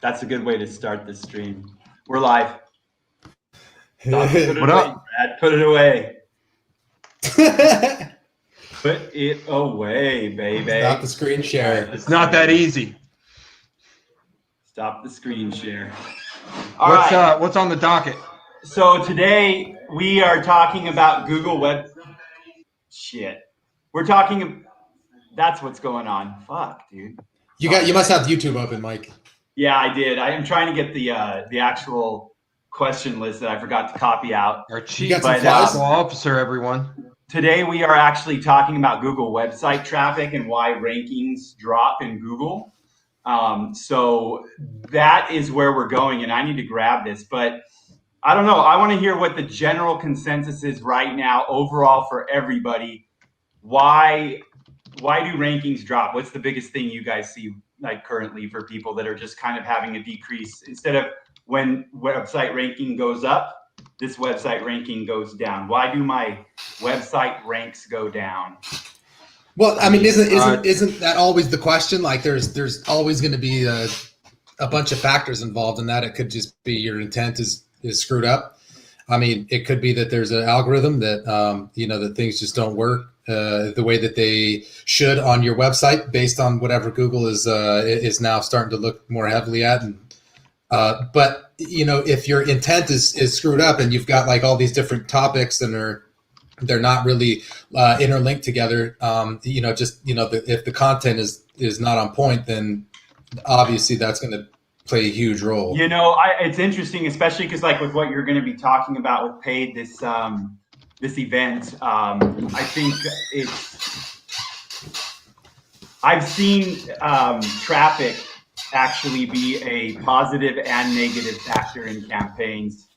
That's a good way to start the stream. We're live. Put it What away, up? Brad. Put it away. Put it away, baby. Stop the screen share. It's not that easy. Stop the screen share. All right. What's on the docket? So today we are talking about Google Web. Shit. We're talking. That's what's going on. Fuck, dude. You must have YouTube open, Mike. Yeah, I did. I am trying to get the actual question list that I forgot to copy out. Our chief financial officer, everyone. Today we are actually talking about Google website traffic and why rankings drop in Google. So that is where we're going, and I need to grab this. But I don't know. I want to hear what the general consensus is right now overall for everybody. Why do rankings drop? What's the biggest thing you guys see like currently for people that are just kind of having a decrease? Instead of when website ranking goes up, this website ranking goes down. Why do my website ranks go down? Well, I mean, isn't that always the question? Like, there's always going to be a bunch of factors involved in that. It could just be your intent is screwed up. I mean, it could be that there's an algorithm that that things just don't work the way that they should on your website based on whatever Google is now starting to look more heavily at. And but if your intent is screwed up and you've got like all these different topics and they're not really interlinked together, if the content is not on point, then obviously that's going to play a huge role. It's interesting, especially because like with what you're going to be talking about with paid this event, I think I've seen traffic actually be a positive and negative factor in campaigns.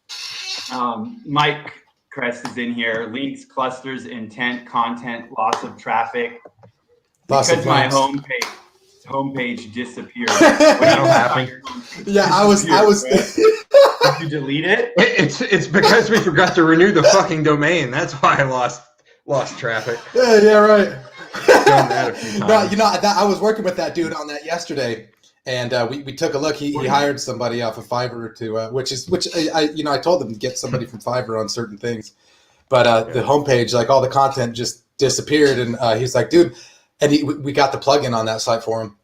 Mike Crest is in here. Links, clusters, intent, content, loss of traffic. Because my homepage disappeared. What happened? Yeah, I was. Did you delete it? It's because we forgot to renew the fucking domain. That's why I lost traffic. Yeah, right. Done that a few times. No, I was working with that dude on that yesterday, and we took a look. He hired somebody off of Fiverr to, which I told him to get somebody from Fiverr on certain things, but the homepage, like all the content just disappeared, and he's like, dude, and we got the plugin on that site for him.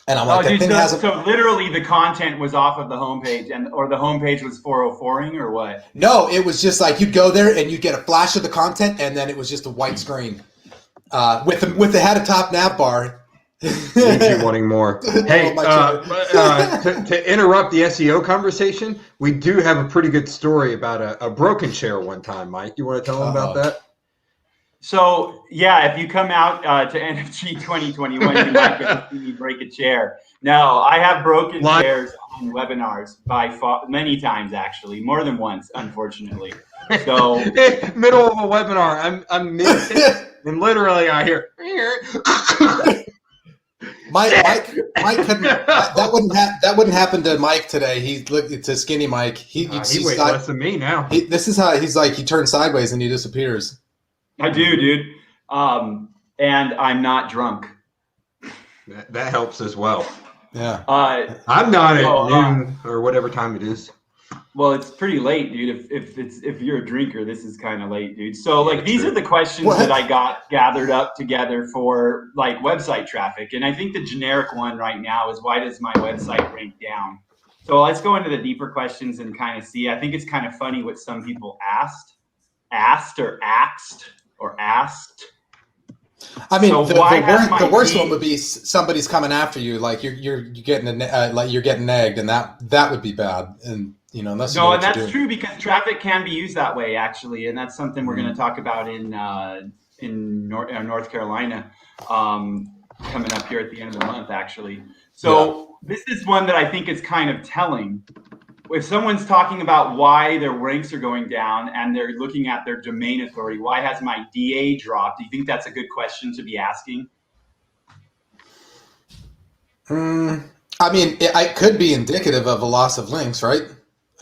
And I'm like, so literally the content was off of the homepage, or the homepage was 404ing, or what? No, it was just like you'd go there and you'd get a flash of the content, and then it was just a white screen with the head of top nav bar. You wanting more? Hey, to interrupt the SEO conversation, we do have a pretty good story about a broken share one time, Mike. You want to tell them about that? So, yeah, if you come out to NFG 2021, you might get to see me break a chair. No, I have broken chairs on webinars many times, actually, more than once, unfortunately. So, middle of a webinar, I'm mid, and literally I hear. Mike couldn't. That wouldn't happen to Mike today. He looked to Skinny Mike. He weighs less than me now. This is how he's like. He turns sideways and he disappears. I do, dude. And I'm not drunk. That helps as well. Yeah. I'm not at noon or whatever time it is. Well, it's pretty late, dude. If you're a drinker, this is kind of late, dude. So these are the questions that I got gathered up together for like website traffic. And I think the generic one right now is, why does my website rank down? So let's go into the deeper questions and kind of see. I think it's kind of funny what some people asked. I mean, so the worst one would be somebody's coming after you, like you're getting nagged, and that would be bad. And unless you know and that's true, because traffic can be used that way actually, and that's something we're going to talk about in North Carolina coming up here at the end of the month actually. So This is one that I think is kind of telling. If someone's talking about why their ranks are going down and they're looking at their domain authority, why has my DA dropped? Do you think that's a good question to be asking? I mean, it could be indicative of a loss of links, right?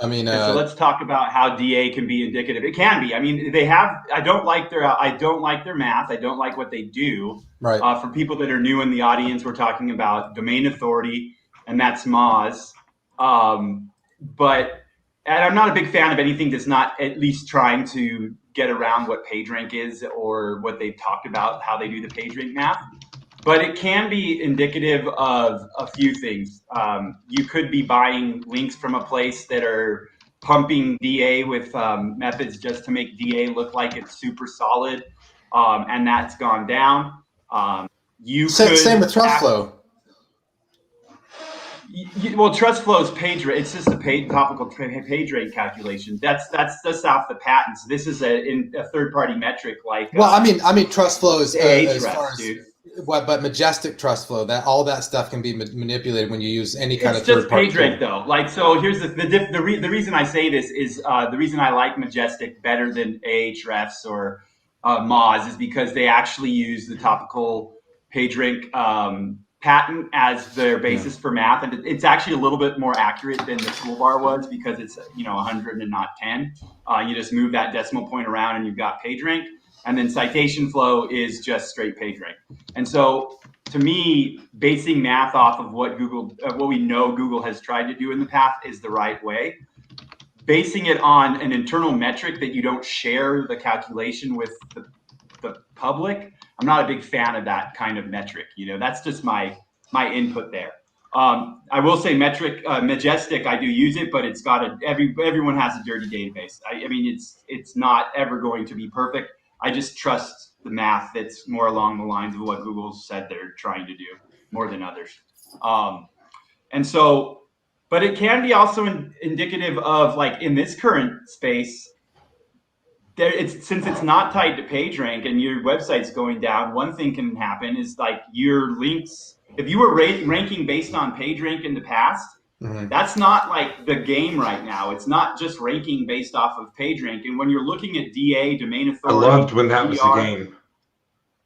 I mean, so let's talk about how DA can be indicative. It can be. I mean, I don't like their math. I don't like what they do. Right. For people that are new in the audience, we're talking about domain authority, and that's Moz. But and I'm not a big fan of anything that's not at least trying to get around what PageRank is or what they've talked about, how they do the PageRank math. But it can be indicative of a few things. You could be buying links from a place that are pumping DA with methods just to make DA look like it's super solid, and that's gone down. Same with trust flow. Well, trust flow is page rate. It's just a topical page rate calculation. That's off the patents. This is a third party metric like. Well, I mean, trust flow is as far as dude. But majestic trust flow, that all that stuff can be manipulated when you use any kind of third party. It's just page rate though. Like, so here's the reason I say this is the reason I like majestic better than Ahrefs or Moz is because they actually use the topical PageRank patent as their basis for math, and it's actually a little bit more accurate than the toolbar was because it's 100 and not 10. You just move that decimal point around and you've got PageRank, and then citation flow is just straight PageRank. And so to me, basing math off of what we know Google has tried to do in the past is the right way. Basing it on an internal metric that you don't share the calculation with the public, I'm not a big fan of that kind of metric. That's just my input there. I will say Majestic, I do use it, but it's got everyone has a dirty database. I mean, it's not ever going to be perfect. I just trust the math that's more along the lines of what Google said they're trying to do more than others. And so, but it can be also indicative of, like, in this current space, since it's not tied to PageRank and your website's going down, one thing can happen is like your links. If you were ranking based on PageRank in the past, that's not like the game right now. It's not just ranking based off of PageRank. And when you're looking at DA, domain authority, I loved when that was the game.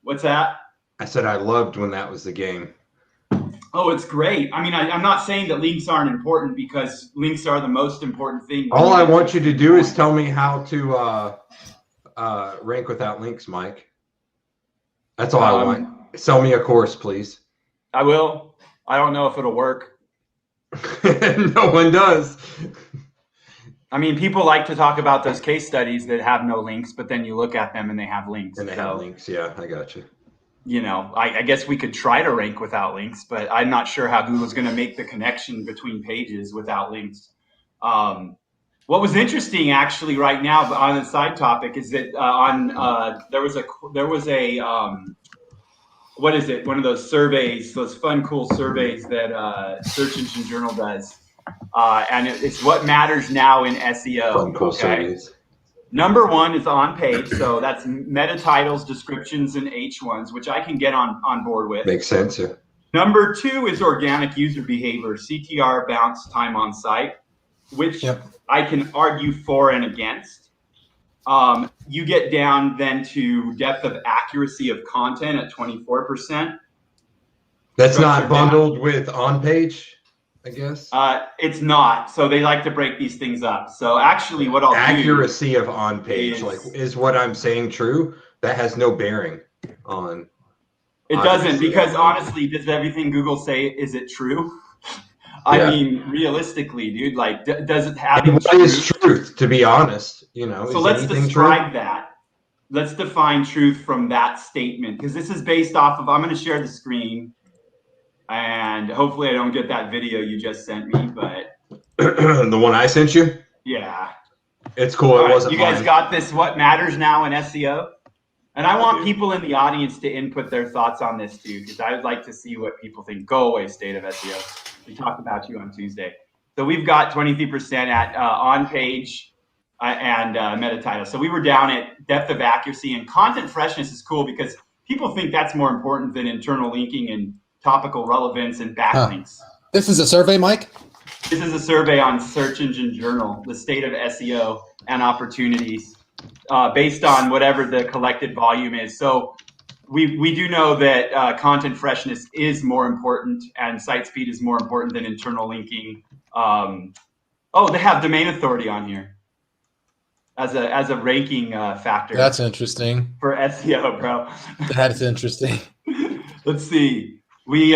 What's that? I said I loved when that was the game. Oh, it's great. I mean, I'm not saying that links aren't important because links are the most important thing. All I want you to do is tell me how to rank without links, Mike. That's all I want. Sell me a course, please. I will. I don't know if it'll work. No one does. I mean, people like to talk about those case studies that have no links, but then you look at them and they have links. And they have links. Yeah, I got you. I guess we could try to rank without links, but I'm not sure how Google's going to make the connection between pages without links. What was interesting, actually, right now on a side topic is that there was a what is it? One of those surveys, those fun, cool surveys that Search Engine Journal does, and it's what matters now in SEO. Fun, cool surveys. Number one is on page, so that's meta titles, descriptions, and H1s, which I can get on board with. Makes sense. Yeah. Number two is organic user behavior, CTR, bounce, time on site, which I can argue for and against. You get down then to depth of accuracy of content at 24%. That's not bundled with on page, I guess. It's not. So they like to break these things up. So actually, what I'll accuracy of on page is what I'm saying true? That has no bearing on. It doesn't, because honestly, does everything Google say, is it true? I mean, realistically, dude, like, does it have? What is truth? To be honest, So let's describe that. Let's define truth from that statement, because this is based off of. I'm going to share the screen. And hopefully I don't get that video you just sent me, but the one I sent you? Yeah. It's cool. It wasn't you guys got this, what matters now in SEO? And I want people in the audience to input their thoughts on this too, because I would like to see what people think. Go away, state of SEO. We talked about you on Tuesday. So we've got 23% at on page and meta title. So we were down at depth of accuracy, and content freshness is cool because people think that's more important than internal linking and topical relevance and backlinks. This is a survey, Mike? This is a survey on Search Engine Journal, the state of SEO and opportunities based on whatever the collected volume is. So we do know that content freshness is more important and site speed is more important than internal linking. They have domain authority on here as a ranking factor. That's interesting. For SEO, bro. That's interesting. Let's see. We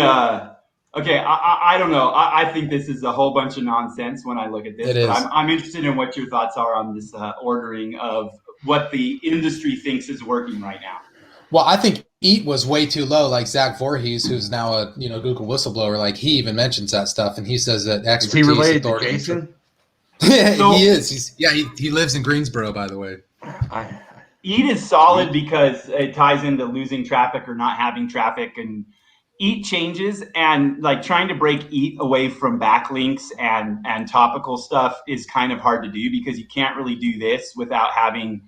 Okay, I don't know. I think this is a whole bunch of nonsense when I look at this, It but is. I'm interested in what your thoughts are on this ordering of what the industry thinks is working right now. Well, I think EAT was way too low. Like Zach Voorhees, who's now a Google whistleblower, like he even mentions that stuff, and he says that Is he expertise, related to authority, Jason? he So is. He lives in Greensboro, by the way. EAT is solid because it ties into losing traffic or not having traffic, and EAT changes, and like trying to break EAT away from backlinks and topical stuff is kind of hard to do because you can't really do this without having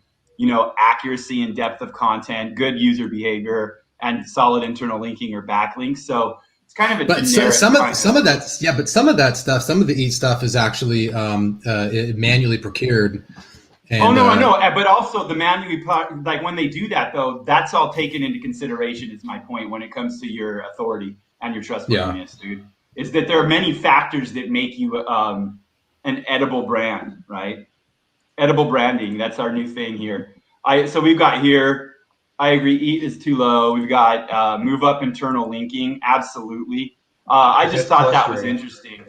accuracy and depth of content, good user behavior, and solid internal linking or backlinks. So it's kind of a But generic some kind of that, yeah. But some of that stuff, some of the EAT stuff is actually manually procured. And, oh no, I know, but also the manually like when they do that though, that's all taken into consideration. Is my point when it comes to your authority and your trustworthiness, dude. Is that there are many factors that make you an edible brand, right? Edible branding. That's our new thing here. So we've got here. I agree. EAT is too low. We've got move up internal linking. Absolutely. I just thought that was interesting.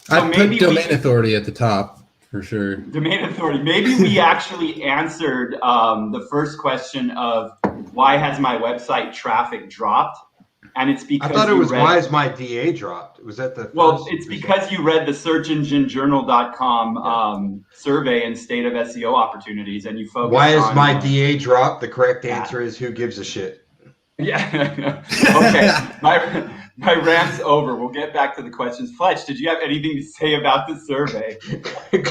So I'd put maybe domain authority at the top for sure. Domain authority. Maybe we actually answered the first question of why has my website traffic dropped, and it's because I thought it was why is my DA dropped? Was that the well? It's because you read the searchenginejournal.com survey and state of SEO opportunities, and you focused. Why is my DA dropped? The correct answer is who gives a shit. Yeah. Okay. My rant's over. We'll get back to the questions. Fletch, did you have anything to say about the survey?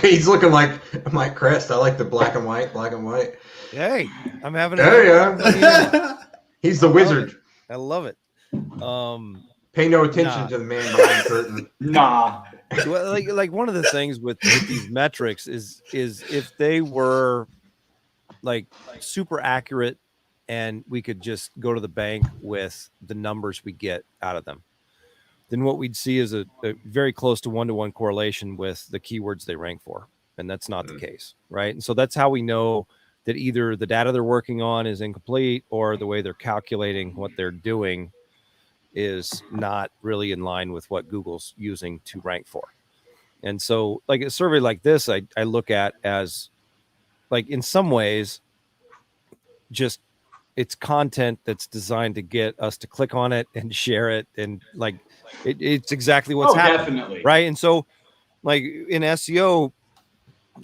He's looking like Mike Crest. I like the black and white. Hey, I'm having. He's the wizard. I love it. Pay no attention to the man behind the curtain. Nah. Well, like one of the things with these metrics is if they were like super accurate and we could just go to the bank with the numbers we get out of them, then what we'd see is a very close to one-to-one correlation with the keywords they rank for. And that's not the case, right? And so that's how we know that either the data they're working on is incomplete or the way they're calculating what they're doing is not really in line with what Google's using to rank for. And so like a survey like this, I look at as like in some ways, just it's content that's designed to get us to click on it and share it. And like, it's exactly what's happening. Definitely. Right. And so like in SEO,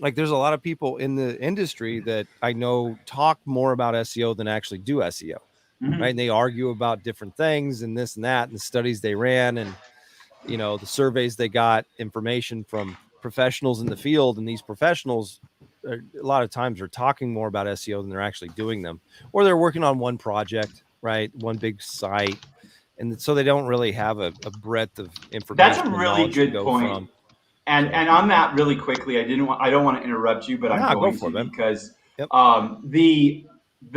like there's a lot of people in the industry that I know talk more about SEO than actually do SEO. Mm-hmm. Right. And they argue about different things and this and that, and the studies they ran and, the surveys they got information from professionals in the field. And these professionals a lot of times are talking more about SEO than they're actually doing them, or they're working on one project, right? One big site. And so they don't really have a breadth of information. That's a really good point. And on that really quickly, I don't want to interrupt you, but I'm going to because the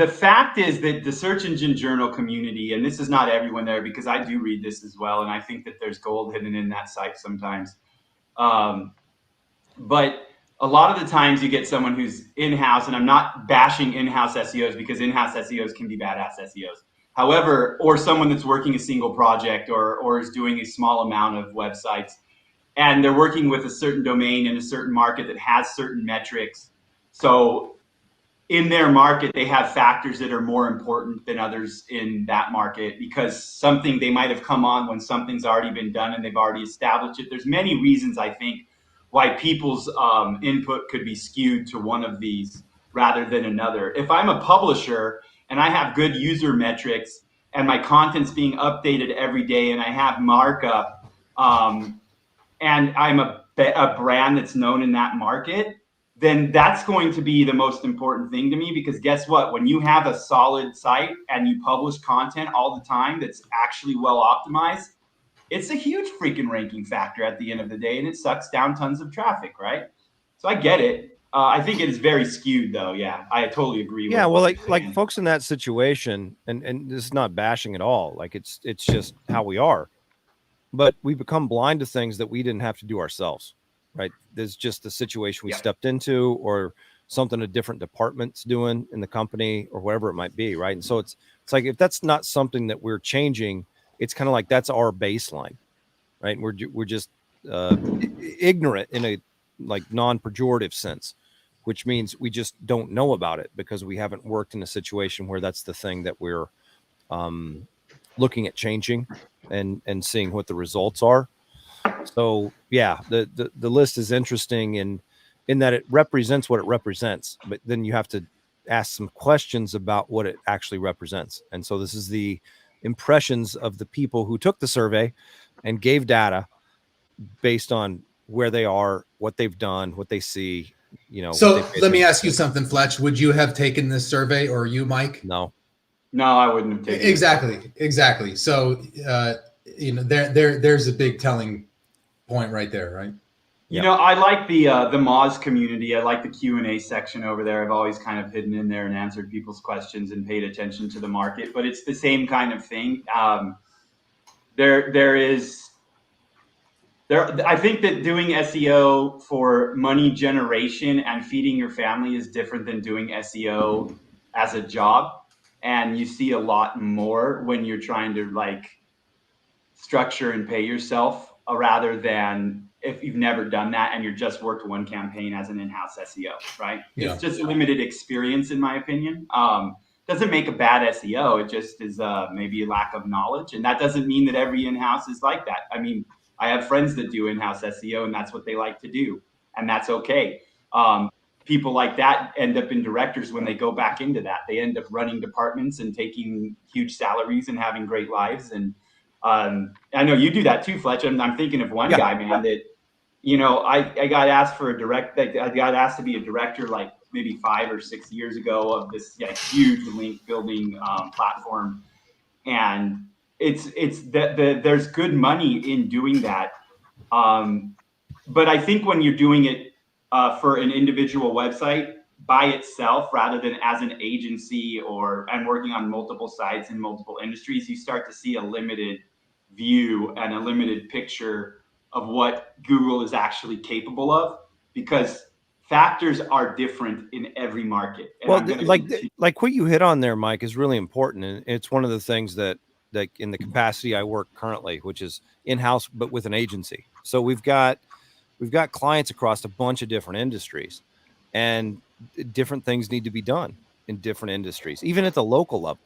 fact is that the search engine journal community, and this is not everyone there because I do read this as well. And I think that there's gold hidden in that site sometimes. But a lot of the times you get someone who's in-house, and I'm not bashing in-house SEOs because in-house SEOs can be badass SEOs. However, or someone that's working a single project or is doing a small amount of websites, and they're working with a certain domain in a certain market that has certain metrics. So in their market, they have factors that are more important than others in that market because something they might have come on when something's already been done and they've already established it. There's many reasons, I think, why people's input could be skewed to one of these rather than another. If I'm a publisher and I have good user metrics and my content's being updated every day and I have markup and I'm a brand that's known in that market, then that's going to be the most important thing to me because guess what? When you have a solid site and you publish content all the time that's actually well optimized, it's a huge freaking ranking factor at the end of the day, and it sucks down tons of traffic, right? So I get it. I think it is very skewed, though. Yeah, I totally agree. Yeah, well, like folks in that situation, and this is not bashing at all. Like it's just how we are. But we become blind to things that we didn't have to do ourselves, right? There's just the situation we stepped into, or something a different department's doing in the company, or whatever it might be, right? And so it's like if that's not something that we're changing. It's kind of like that's our baseline, right? We're just ignorant in a like non-pejorative sense, which means we just don't know about it because we haven't worked in a situation where that's the thing that we're looking at changing and seeing what the results are. So yeah, the list is interesting in that it represents what it represents, but then you have to ask some questions about what it actually represents. And so this is the impressions of the people who took the survey and gave data based on where they are, what they've done, what they see, So let me ask you something, Fletch. Would you have taken this survey, or you, Mike? No. No, I wouldn't have taken it. Exactly. So there's a big telling point right there, right? I like the Moz community. I like the Q&A section over there. I've always kind of hidden in there and answered people's questions and paid attention to the market. But it's the same kind of thing. I think that doing SEO for money generation and feeding your family is different than doing SEO as a job. And you see a lot more when you're trying to like structure and pay yourself rather than if you've never done that and you're just worked one campaign as an in-house SEO, right? Yeah. It's just a limited experience, in my opinion. Doesn't make a bad SEO. It just is maybe a lack of knowledge. And that doesn't mean that every in-house is like that. I mean, I have friends that do in-house SEO and that's what they like to do. And that's okay. People like that end up in directors when they go back into that. They end up running departments and taking huge salaries and having great lives. And I know you do that too, Fletch. I'm thinking of one guy, man, that, I got asked for I got asked to be a director like maybe 5 or 6 years ago of this huge link building platform. And there's good money in doing that. But I think when you're doing it for an individual website by itself, rather than as an agency and working on multiple sites in multiple industries, you start to see a limited view and a limited picture of what Google is actually capable of, because factors are different in every market. And well, like what you hit on there, Mike, is really important. And it's one of the things that like in the capacity I work currently, which is in-house, but with an agency. So we've got clients across a bunch of different industries, and different things need to be done in different industries, even at the local level,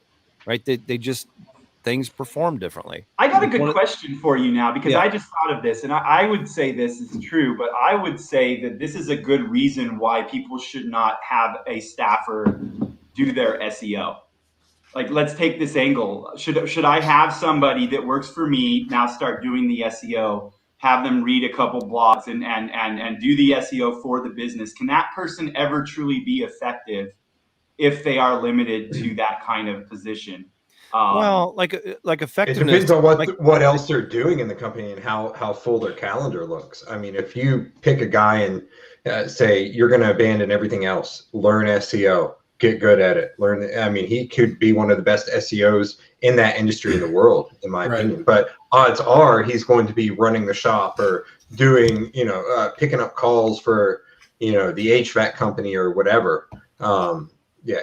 right? They just, things perform differently. I got a good question for you now, because I just thought of this, and I would say this is true, but I would say that this is a good reason why people should not have a staffer do their SEO. Like, let's take this angle. Should I have somebody that works for me now start doing the SEO, have them read a couple blogs and do the SEO for the business? Can that person ever truly be effective if they are limited to that kind of position? Well, like effectiveness. It depends on what else they're doing in the company and how full their calendar looks. I mean, if you pick a guy and say you're going to abandon everything else, learn SEO, get good at it, I mean, he could be one of the best SEOs in that industry in the world, in my opinion. But odds are he's going to be running the shop or doing, picking up calls for, the HVAC company or whatever.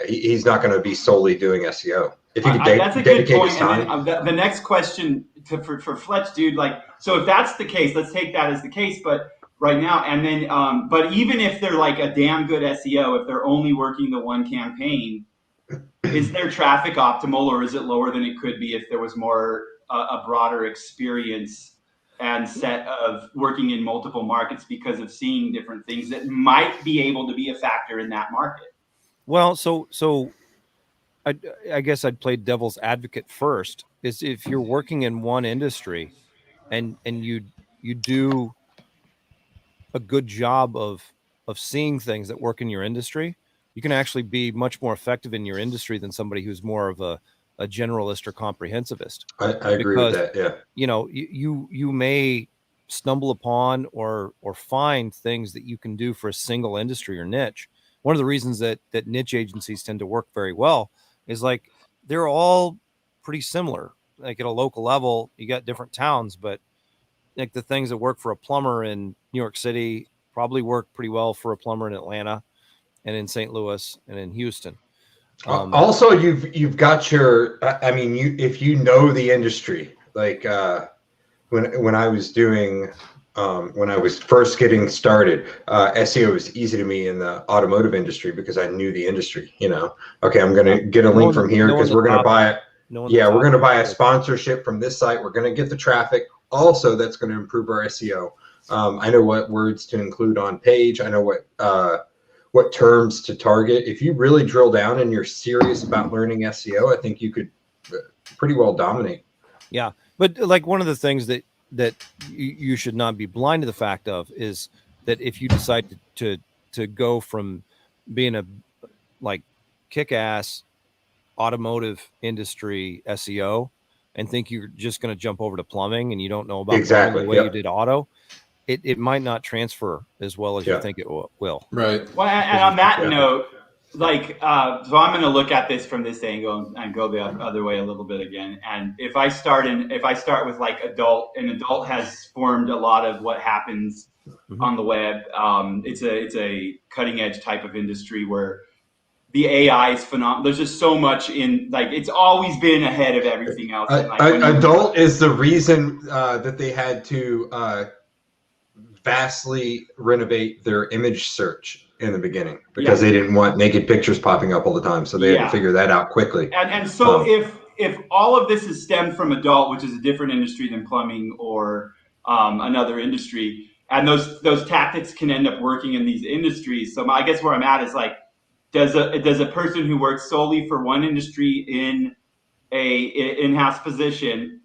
He's not going to be solely doing SEO. If you could that's a good point. And then, the next question for Fletch, dude, so if that's the case, let's take that as the case. But right now, and then, but even if they're like a damn good SEO, if they're only working the one campaign, is their traffic optimal, or is it lower than it could be if there was more a broader experience and set of working in multiple markets because of seeing different things that might be able to be a factor in that market? Well, so I guess I'd play devil's advocate first. Is if you're working in one industry and you do a good job of seeing things that work in your industry, you can actually be much more effective in your industry than somebody who's more of a generalist or comprehensivist. I agree with that. Yeah. You may stumble upon or find things that you can do for a single industry or niche. One of the reasons that niche agencies tend to work very well is like they're all pretty similar. Like at a local level, you got different towns, but like the things that work for a plumber in New York City probably work pretty well for a plumber in Atlanta and in St. Louis and in Houston. Also, you've got your, I mean, if you know the industry, like when I was doing when I was first getting started, SEO was easy to me in the automotive industry because I knew the industry. Okay, I'm going to get a link from here because we're going to buy it. Yeah, we're going to buy a sponsorship from this site. We're going to get the traffic. Also, that's going to improve our SEO. I know what words to include on page. I know what terms to target. If you really drill down and you're serious about learning SEO, I think you could pretty well dominate. Yeah, but like one of the things that you should not be blind to the fact of is that if you decide to go from being a like kick-ass automotive industry SEO and think you're just going to jump over to plumbing and you don't know about plumbing the way you did auto, it might not transfer as well as you think it will. Right. Well, and on that note, like, so I'm going to look at this from this angle and go the other way a little bit again. And if I start with like an adult has formed a lot of what happens on the web. It's a cutting edge type of industry where the AI is phenomenal. There's just so much in, like, it's always been ahead of everything else. Adult is the reason that they had to vastly renovate their image search in the beginning because they didn't want naked pictures popping up all the time. So they had to figure that out quickly. And so if all of this is stemmed from adult, which is a different industry than plumbing or another industry, and those tactics can end up working in these industries. So I guess where I'm at is like, does a person who works solely for one industry in a in-house position,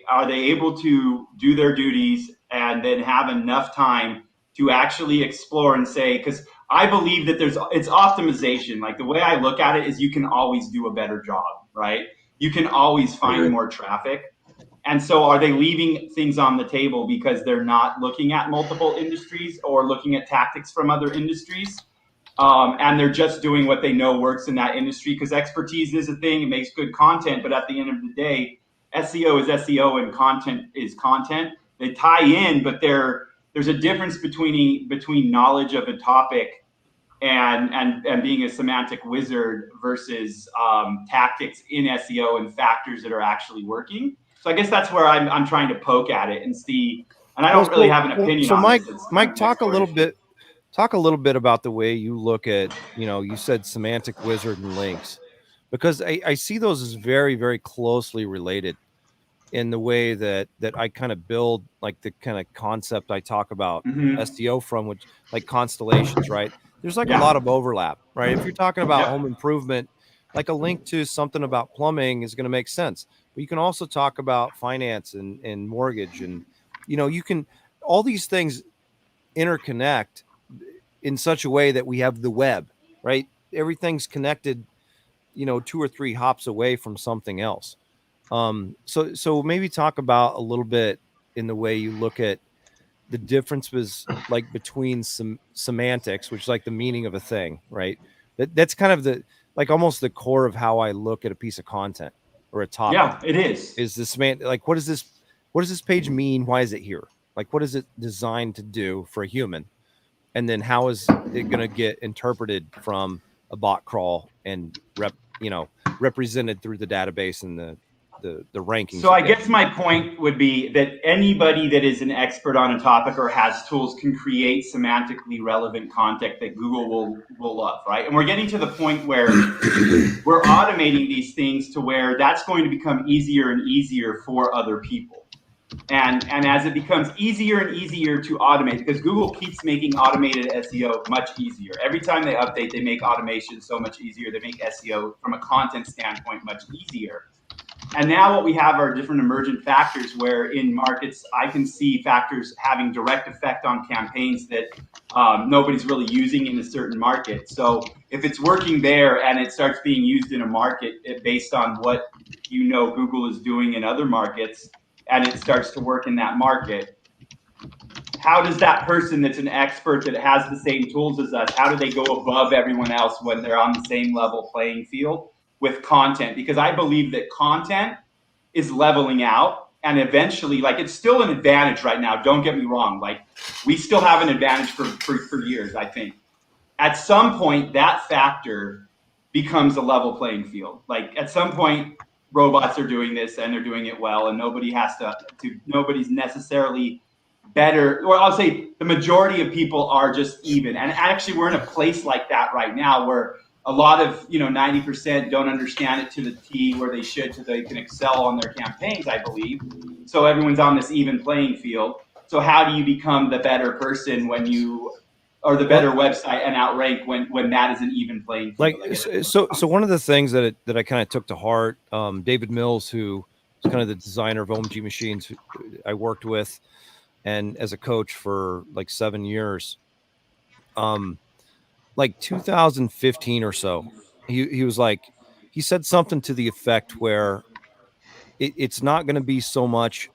are they able to do their duties and then have enough time to actually explore and say, because I believe that it's optimization. Like, the way I look at it is you can always do a better job, right? You can always find more traffic. And so are they leaving things on the table because they're not looking at multiple industries or looking at tactics from other industries? And they're just doing what they know works in that industry, because expertise is a thing. It makes good content. But at the end of the day, SEO is SEO and content is content. They tie in, but there's a difference between knowledge of a topic and being a semantic wizard versus tactics in SEO and factors that are actually working. So I guess that's where I'm trying to poke at it and see. And I don't really have an opinion on Mike, this. Mike, talk a little bit about the way you look at, you said semantic wizard and links, because I see those as very, very closely related in the way that I kind of build, like, the kind of concept I talk about SEO from, which, like, constellations, right? There's like a lot of overlap, right? If you're talking about home improvement, like, a link to something about plumbing is going to make sense. But you can also talk about finance and mortgage, and you can, all these things interconnect in such a way that we have the web, right? Everything's connected, 2 or 3 hops away from something else. So maybe talk about a little bit in the way you look at the differences, like, between some semantics, which is like the meaning of a thing, right? That's kind of the, like, almost the core of how I look at a piece of content or a topic. Yeah, it is. Is the semantic, like, what does this page mean? Why is it here? Like, what is it designed to do for a human? And then how is it going to get interpreted from a bot crawl and represented through the database and the rankings? So I guess my point would be that anybody that is an expert on a topic or has tools can create semantically relevant content that Google will love, right? And we're getting to the point where we're automating these things to where that's going to become easier and easier for other people. And as it becomes easier and easier to automate, because Google keeps making automated SEO much easier. Every time they update, they make automation so much easier. They make SEO from a content standpoint much easier. And now what we have are different emergent factors where in markets, I can see factors having direct effect on campaigns that nobody's really using in a certain market. So if it's working there and it starts being used in a market based on what Google is doing in other markets, and it starts to work in that market, how does that person that's an expert that has the same tools as us, how do they go above everyone else when they're on the same level playing field with content? Because I believe that content is leveling out, and eventually, like, it's still an advantage right now. Don't get me wrong. Like, we still have an advantage for years, I think. At some point, that factor becomes a level playing field. Like, at some point, robots are doing this and they're doing it well, and nobody's necessarily better, or I'll say the majority of people are just even. And actually we're in a place like that right now where a lot of 90% don't understand it to the T where they should, so they can excel on their campaigns, I believe. So everyone's on this even playing field. So how do you become the better person when you or the better website and outrank when that is an even playing field? Like, so one of the things that I kind of took to heart, David Mills, who is kind of the designer of OMG Machines, who I worked with, and as a coach for like 7 years, like 2015 or so, he was like, he said something to the effect where it's not going to be so much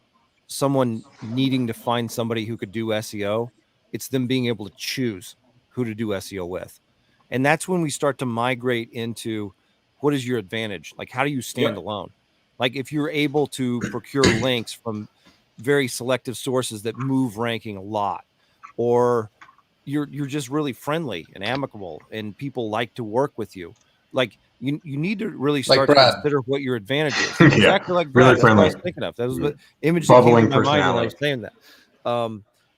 someone needing to find somebody who could do SEO. It's them being able to choose who to do SEO with. And that's when we start to migrate into what is your advantage? Like, how do you stand alone? Like, if you're able to procure links from very selective sources that move ranking a lot, or you're just really friendly and amicable and people like to work with you. Like, you need to really start to consider what your advantage is. Yeah, Exactly like Brad. really That's what I friendly. was thinking of. That was the image that came Bubbling to my mind when I was personality. saying that.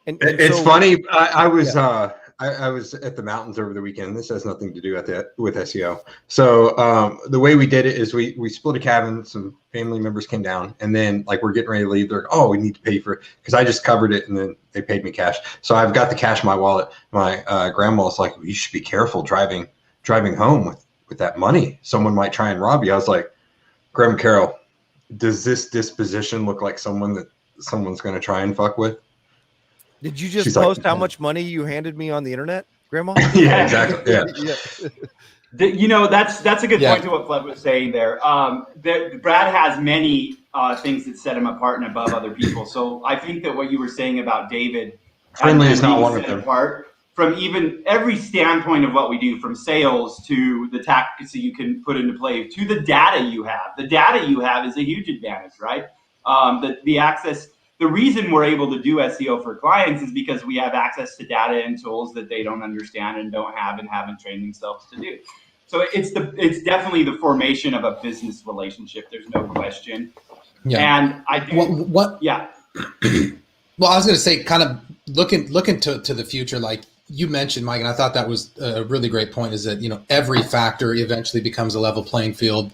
And It's so, funny. I was I was at the mountains over the weekend. This has nothing to do with SEO. So the way we did it is we split a cabin. Some family members came down, and then like we're getting ready to leave. They're like, oh, we need to pay for it because I just covered it, and then they paid me cash. So I've got the cash in my wallet. My grandma's like, you should be careful driving home with that money. Someone might try and rob you. I was like, Grandma Carol, does this disposition look like someone that someone's going to try and fuck with? did you just She's post like, how much money you handed me on the internet, Grandma? Yeah, exactly. Yeah. That's a good point to what Flood was saying there. Brad has many things that set him apart and above other people. So I think that what you were saying about David, friendly is not one of them. Apart from even every standpoint of what we do, from sales to the tactics that you can put into play to the data you have. The data you have is a huge advantage, right? The access. The reason we're able to do SEO for clients is because we have access to data and tools that they don't understand and don't have and haven't trained themselves to do. So it's definitely the formation of a business relationship. There's no question. Yeah. And I do. Yeah. Well, I was going to say, kind of looking to the future, like you mentioned, Mike, and I thought that was a really great point, is that, every factor eventually becomes a level playing field.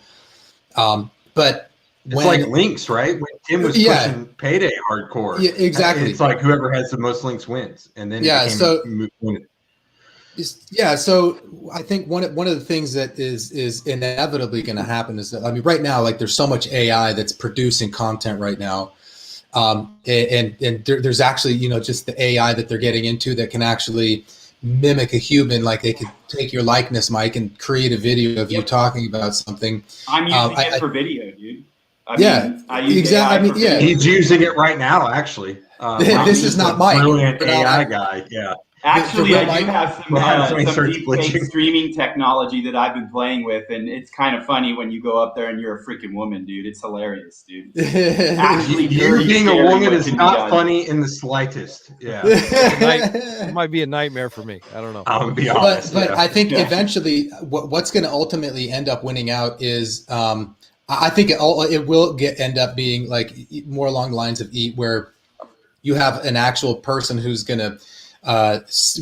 But it's like links, right? When Tim was pushing payday hardcore. Yeah, exactly. It's like whoever has the most links wins. And then so I think one of the things that is inevitably going to happen is that, I mean, right now, like there's so much AI that's producing content right now. And there's actually, just the AI that they're getting into that can actually mimic a human. Like they could take your likeness, Mike, and create a video of you talking about something. I'm using it for video, dude. I use exactly. He's using it right now, actually. This is not Mike. Brilliant AI guy. Yeah. Actually, I do have some deep fake streaming technology that I've been playing with, and it's kind of funny when you go up there and you're a freaking woman, dude. It's hilarious, dude. Actually, you being a woman is not funny in the slightest. Yeah, it might be a nightmare for me. I don't know. I'll be honest. But I think eventually, what's going to ultimately end up winning out is, I think it will end up being like more along the lines of where you have an actual person who's going to,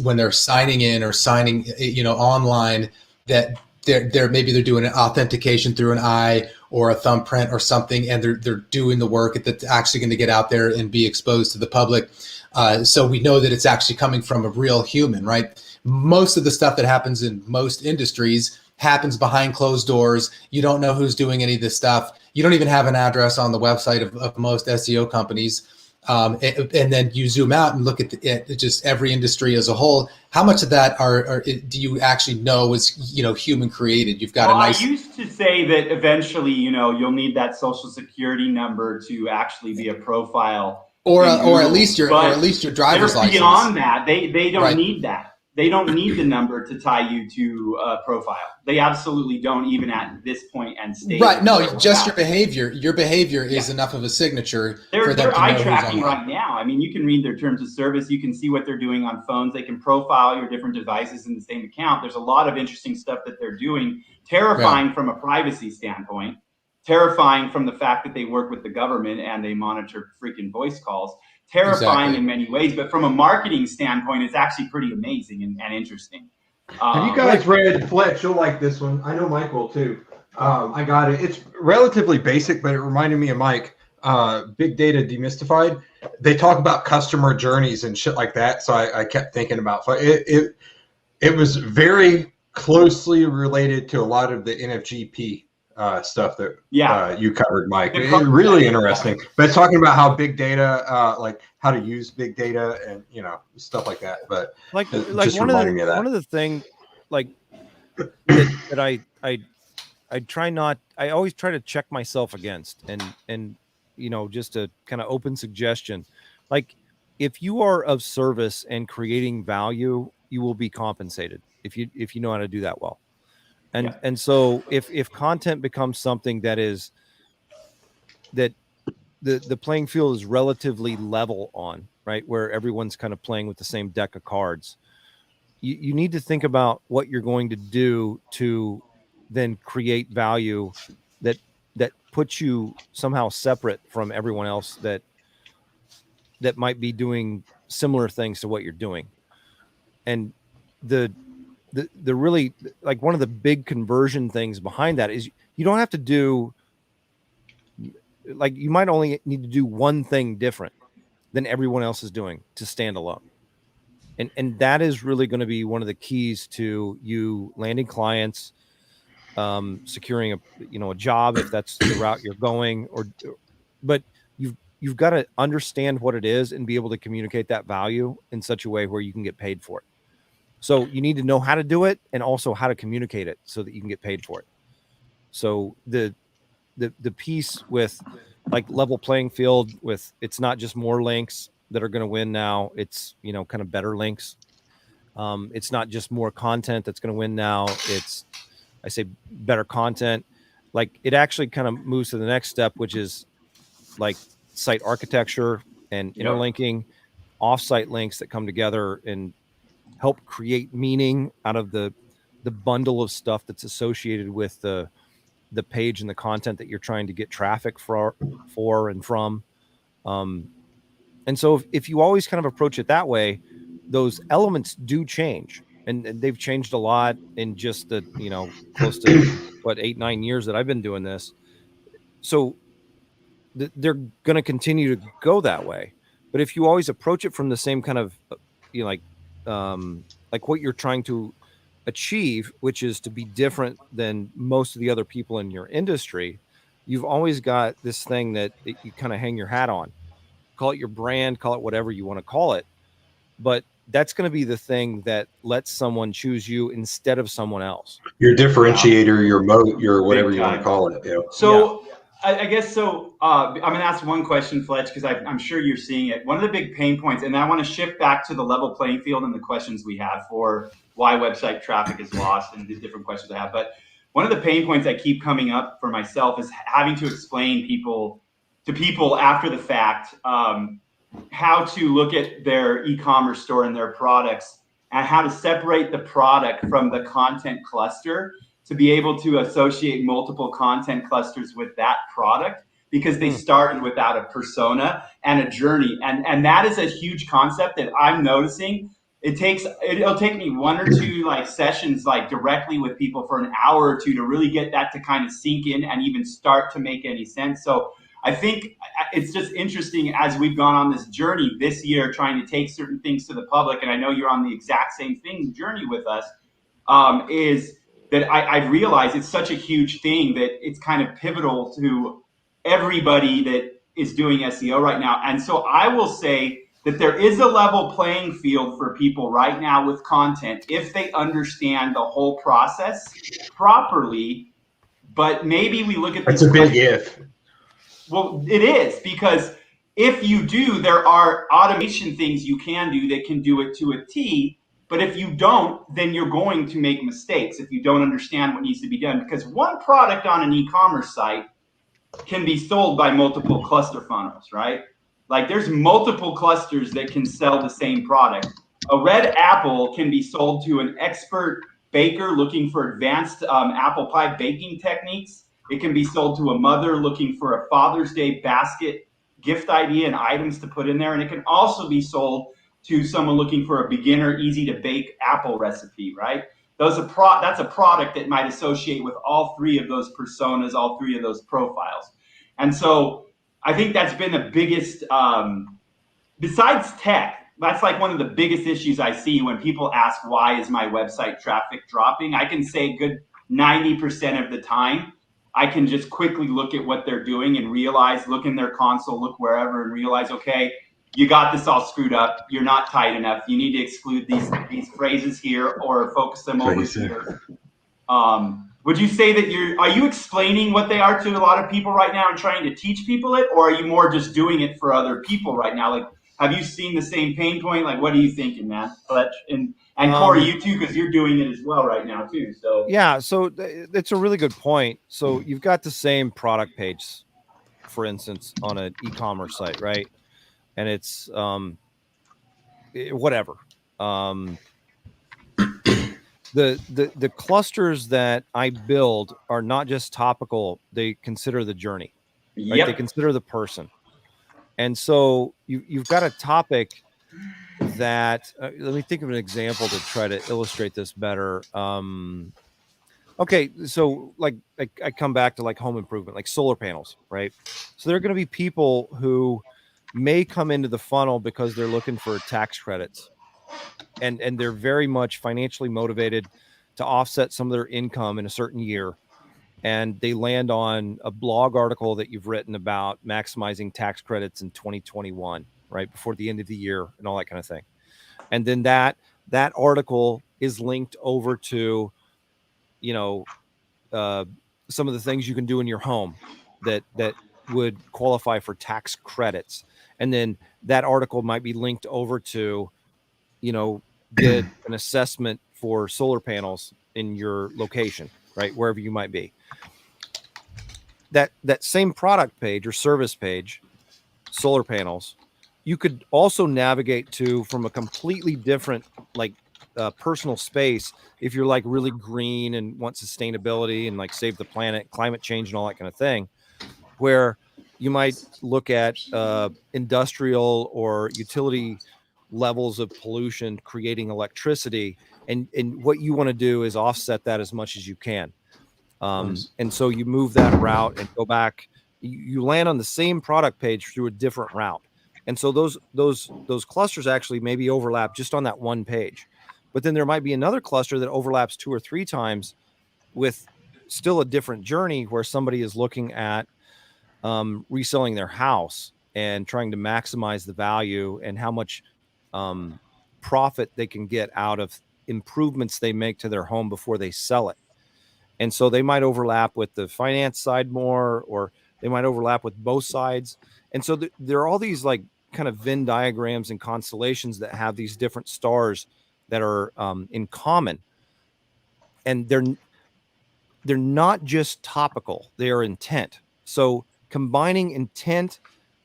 when they're signing in or signing, online, that they're maybe they're doing an authentication through an eye or a thumbprint or something, and they're doing the work that's actually going to get out there and be exposed to the public. So we know that it's actually coming from a real human, right? Most of the stuff that happens in most industries happens behind closed doors. You don't know who's doing any of this stuff. You don't even have an address on the website of most SEO companies. And then you zoom out and look at just every industry as a whole. How much of that do you actually know is human created? You've got I used to say that eventually you'll need that social security number to actually be a profile, or at least your driver's license. Beyond that, they don't need that. They don't need the number to tie you to a profile. They absolutely don't, even at this point and stage. Right. No, just your behavior. Your behavior is enough of a signature for them to know eye tracking right now. I mean, you can read their terms of service. You can see what they're doing on phones. They can profile your different devices in the same account. There's a lot of interesting stuff that they're doing, terrifying from a privacy standpoint. terrifying from the fact that they work with the government and they monitor freaking voice calls. Terrifying in many ways, but from a marketing standpoint, it's actually pretty amazing and interesting. Have you guys read Fletch? You'll like this one. I know Mike will too. I got it. It's relatively basic, but it reminded me of Mike. Big Data Demystified. They talk about customer journeys and shit like that. So I kept thinking about it. It was very closely related to a lot of the NFGP stuff that you covered, Mike. It's really interesting. But it's talking about how big data, like how to use big data and stuff like that. But like just reminding me of that. One of the things like that I try not. I always try to check myself against and just a kind of open suggestion. Like if you are of service and creating value, you will be compensated if you know how to do that well. And so if content becomes something that is that the playing field is relatively level on, right, where everyone's kind of playing with the same deck of cards, you need to think about what you're going to do to then create value that puts you somehow separate from everyone else that might be doing similar things to what you're doing. And the really, like, one of the big conversion things behind that is you don't have to do, like, you might only need to do one thing different than everyone else is doing to stand alone. And that is really going to be one of the keys to you landing clients, securing a job if that's the route you're going, but you've got to understand what it is and be able to communicate that value in such a way where you can get paid for it. So you need to know how to do it and also how to communicate it so that you can get paid for it. So the piece with like level playing field, with it's not just more links that are going to win now, it's kind of better links. It's not just more content that's going to win now, it's, I say, better content. Like, it actually kind of moves to the next step, which is like site architecture and interlinking, offsite links that come together and help create meaning out of the bundle of stuff that's associated with the page and the content that you're trying to get traffic for and from. And so if you always kind of approach it that way, those elements do change. And they've changed a lot in just the, close to 8-9 years that I've been doing this. So they're going to continue to go that way. But if you always approach it from the same kind of, like what you're trying to achieve, which is to be different than most of the other people in your industry, you've always got this thing that you kind of hang your hat on. Call it your brand, call it whatever you want to call it. But that's going to be the thing that lets someone choose you instead of someone else. Your differentiator, your moat, your whatever you want to call it. Yeah. So I guess so. I'm going to ask one question, Fletch, because I'm sure you're seeing it. One of the big pain points, and I want to shift back to the level playing field and the questions we have for why website traffic is lost and the different questions I have. But one of the pain points that keep coming up for myself is having to explain to people after the fact how to look at their e-commerce store and their products and how to separate the product from the content cluster to be able to associate multiple content clusters with that product, because they started without a persona and a journey. And that is a huge concept that I'm noticing. It'll take me one or two sessions directly with people for an hour or two to really get that to kind of sink in and even start to make any sense. So I think it's just interesting as we've gone on this journey this year, trying to take certain things to the public, and I know you're on the exact same journey with us, is that I've realized it's such a huge thing that it's kind of pivotal to everybody that is doing SEO right now. And so I will say that there is a level playing field for people right now with content if they understand the whole process properly. But maybe we look at That's a big if. Well, it is, because if you do, there are automation things you can do that can do it to a T. But if you don't, then you're going to make mistakes if you don't understand what needs to be done. Because one product on an e-commerce site can be sold by multiple cluster funnels, right? Like, there's multiple clusters that can sell the same product. A red apple can be sold to an expert baker looking for advanced apple pie baking techniques. It can be sold to a mother looking for a Father's Day basket gift idea and items to put in there. And it can also be sold to someone looking for a beginner, easy to bake apple recipe, right? That's a product that might associate with all three of those personas, all three of those profiles. And so I think that's been the biggest, besides tech, that's like one of the biggest issues I see when people ask, why is my website traffic dropping? I can say good 90% of the time, I can just quickly look at what they're doing and realize, look in their console, look wherever, and realize, okay, you got this all screwed up. You're not tight enough. You need to exclude these phrases here or focus them over here. Would you say that are you explaining what they are to a lot of people right now and trying to teach people it, or are you more just doing it for other people right now? Like, have you seen the same pain point? Like, what are you thinking, man? And Corey, you too, because you're doing it as well right now too. So yeah, so it's a really good point. So you've got the same product page, for instance, on an e-commerce site, right? And it's whatever. The clusters that I build are not just topical; they consider the journey, right? Yep. They consider the person. And so you've got a topic that let me think of an example to try to illustrate this better. Okay, so like I come back to like home improvement, like solar panels, right? So there are going to be people who may come into the funnel because they're looking for tax credits, and they're very much financially motivated to offset some of their income in a certain year. And they land on a blog article that you've written about maximizing tax credits in 2021, right before the end of the year and all that kind of thing. And then that article is linked over to, some of the things you can do in your home that would qualify for tax credits. And then that article might be linked over to, get an assessment for solar panels in your location, right? Wherever you might be. That same product page or service page, solar panels, you could also navigate to from a completely different, like, personal space. If you're like really green and want sustainability and like save the planet, climate change and all that kind of thing, where you might look at industrial or utility levels of pollution creating electricity, and what you want to do is offset that as much as you can. And so you move that route and go back. You land on the same product page through a different route. And so those clusters actually maybe overlap just on that one page. But then there might be another cluster that overlaps 2 or 3 times with still a different journey where somebody is looking at reselling their house and trying to maximize the value and how much profit they can get out of improvements they make to their home before they sell it. And so they might overlap with the finance side more, or they might overlap with both sides. And so there are all these like kind of Venn diagrams and constellations that have these different stars that are in common. And they're not just topical, they are intent. So combining intent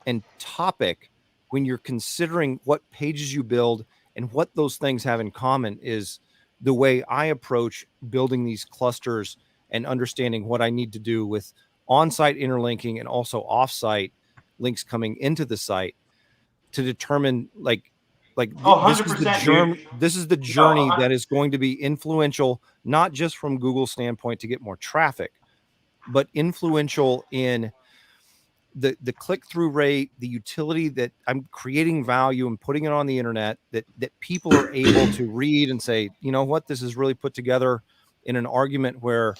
and topic when you're considering what pages you build and what those things have in common is the way I approach building these clusters and understanding what I need to do with on-site interlinking and also off-site links coming into the site to determine Oh, this is the 100%, journey. dude. This is the journey that is going to be influential, not just from Google's standpoint to get more traffic, but influential in the click-through rate, the utility that I'm creating value and putting it on the internet that people are able to read and say, you know what, this is really put together in an argument where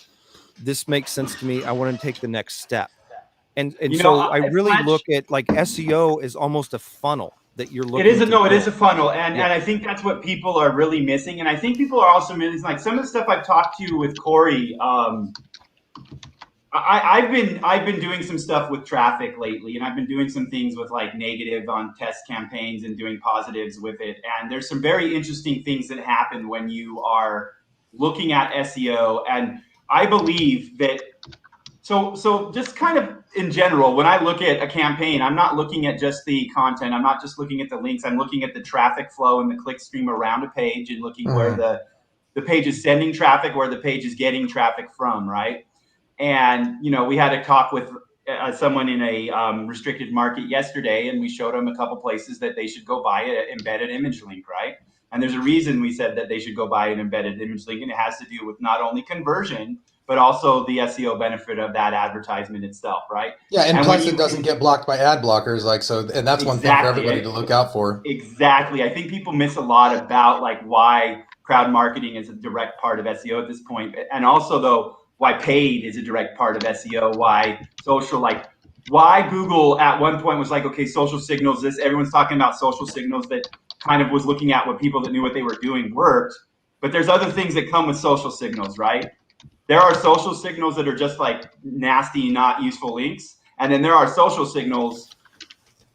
this makes sense to me. I want to take the next step. And so I really look at like SEO as almost a funnel that you're looking It is a funnel. And Yeah. and I think that's what people are really missing. And I think people are also missing, like, some of the stuff I've talked to with Corey. I've been doing some stuff with traffic lately, and I've been doing some things with like negative on test campaigns and doing positives with it. And there's some very interesting things that happen when you are looking at SEO. And I believe that so just kind of in general, when I look at a campaign, I'm not looking at just the content. I'm not just looking at the links. I'm looking at the traffic flow and the click stream around a page and looking where the page is sending traffic, where the page is getting traffic from, right? And, we had a talk with someone in a restricted market yesterday, and we showed them a couple places that they should go buy an embedded image link, right? And there's a reason we said that they should go buy an embedded image link, and it has to do with not only conversion, but also the SEO benefit of that advertisement itself, right? Yeah, and plus it doesn't get blocked by ad blockers, and that's one thing for everybody to look out for. Exactly. I think people miss a lot about why crowd marketing is a direct part of SEO at this point, and also though why paid is a direct part of SEO, why social, why Google at one point was okay, social signals, everyone's talking about social signals, that kind of was looking at what people that knew what they were doing worked. But there's other things that come with social signals, right? There are social signals that are just nasty, not useful links. And then there are social signals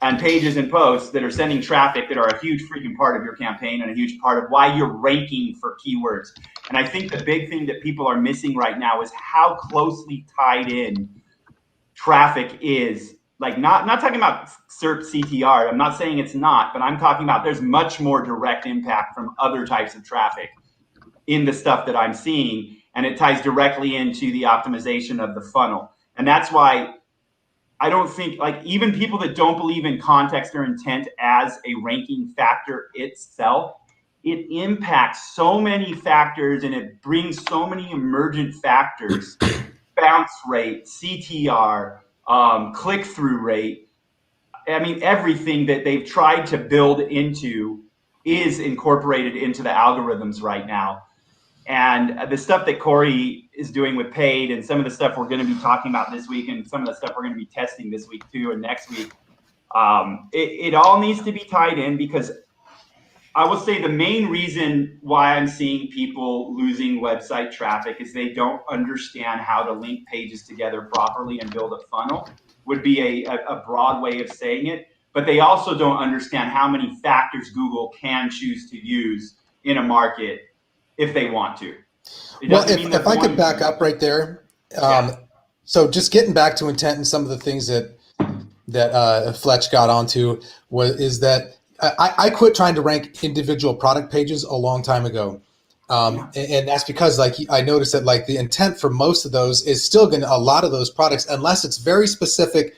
and pages and posts that are sending traffic that are a huge freaking part of your campaign and a huge part of why you're ranking for keywords. And I think the big thing that people are missing right now is how closely tied in traffic is. Not talking about SERP CTR. I'm not saying it's not, but I'm talking about there's much more direct impact from other types of traffic in the stuff that I'm seeing. And it ties directly into the optimization of the funnel. And that's why I don't think, even people that don't believe in context or intent as a ranking factor itself, it impacts so many factors and it brings so many emergent factors, bounce rate, CTR, click-through rate. I mean, everything that they've tried to build into is incorporated into the algorithms right now. And the stuff that Corey is doing with paid, and some of the stuff we're going to be talking about this week, and some of the stuff we're going to be testing this week too, and next week, it all needs to be tied in, because I will say the main reason why I'm seeing people losing website traffic is they don't understand how to link pages together properly and build a funnel, would be a broad way of saying it. But they also don't understand how many factors Google can choose to use in a market if they want to. Well, if I could back up right there. So just getting back to intent and some of the things that Fletch got onto is that I quit trying to rank individual product pages a long time ago. And that's because I noticed that the intent for most of those is still going to, a lot of those products, unless it's very specific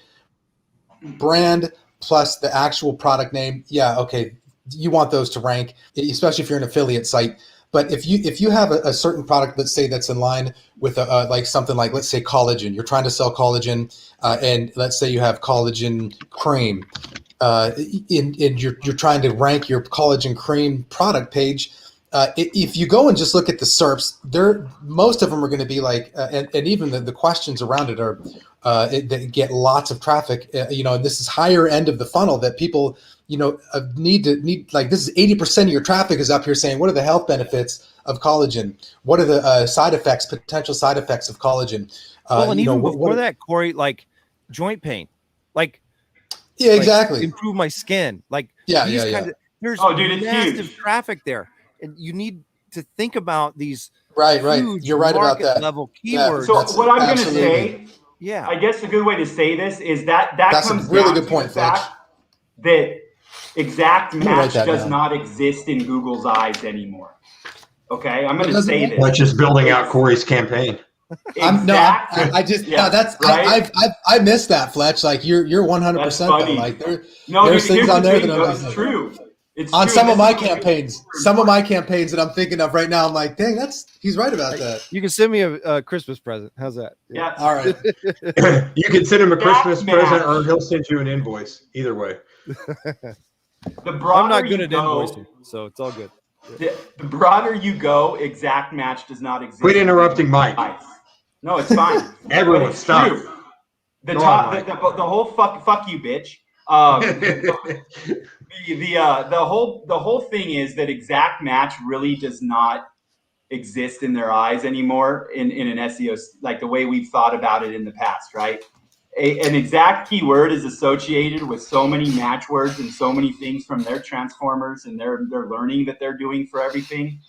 brand plus the actual product name. Yeah. Okay. You want those to rank, especially if you're an affiliate site. But if you have a certain product, let's say that's in line with something like, let's say, collagen, you're trying to sell collagen, and let's say you have collagen cream, and you're trying to rank your collagen cream product page. If you go and just look at the SERPs, most of them are going to be and even the questions around it are that get lots of traffic. And this is higher end of the funnel that people need this is 80% of your traffic is up here saying, what are the health benefits of collagen? What are the potential side effects of collagen? And even before that, Corey, joint pain, yeah, exactly. Improve my skin, there's massive traffic there, and you need to think about these. Right. You're right about that. Level keywords. So what I'm going to say, I guess a good way to say this is that's comes a really down good point, to the fact that exact match does not exist in Google's eyes anymore. Okay, I'm going to say this. Let's just building out Corey's campaign. I missed that, Fletch. You're 100%. There's things on there that I'm true. It's on true. some of my campaigns that I'm thinking of right now. I'm like, dang, he's right about that. You can send me a Christmas present. How's that? Yeah. All right. You can send him a Christmas present, or he'll send you an invoice. Either way. I'm not good at invoicing, so it's all good. The broader you go, exact match does not exist. Quit interrupting Mike. No, it's fine. Everyone, stop. The whole fuck you, bitch. The whole thing is that exact match really does not exist in their eyes anymore in an SEO, the way we've thought about it in the past, right? An exact keyword is associated with so many match words and so many things from their transformers and their learning that they're doing for everything,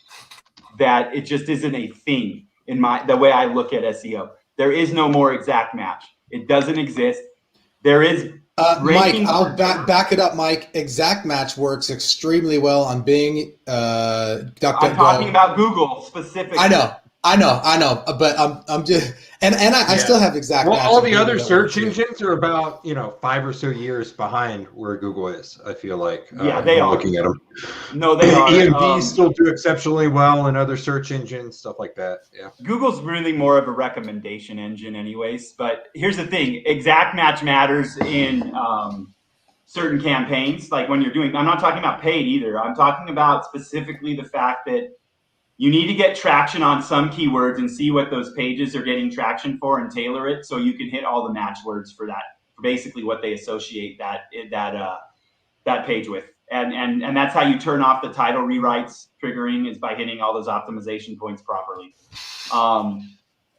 that it just isn't a thing in the way I look at SEO. There is no more exact match. It doesn't exist. There is Mike, I'll back it up, Mike. Exact match works extremely well on Bing, DuckDuckGo. I'm talking about Google specifically. I know. I know, but I'm just, and I still have exact. Well, match all on the Google other that search work too. engines are about 5 or so years behind where Google is. I feel like Yeah, they are looking at them. no they are EMD still do exceptionally well, and other search engines, stuff like that. Yeah. Google's really more of a recommendation engine anyways, but here's the thing, exact match matters in certain campaigns, like when you're doing, I'm not talking about paid either, I'm talking about specifically the fact that you need to get traction on some keywords and see what those pages are getting traction for and tailor it so you can hit all the match words for that, for basically what they associate that page with. And that's how you turn off the title rewrites triggering, is by hitting all those optimization points properly.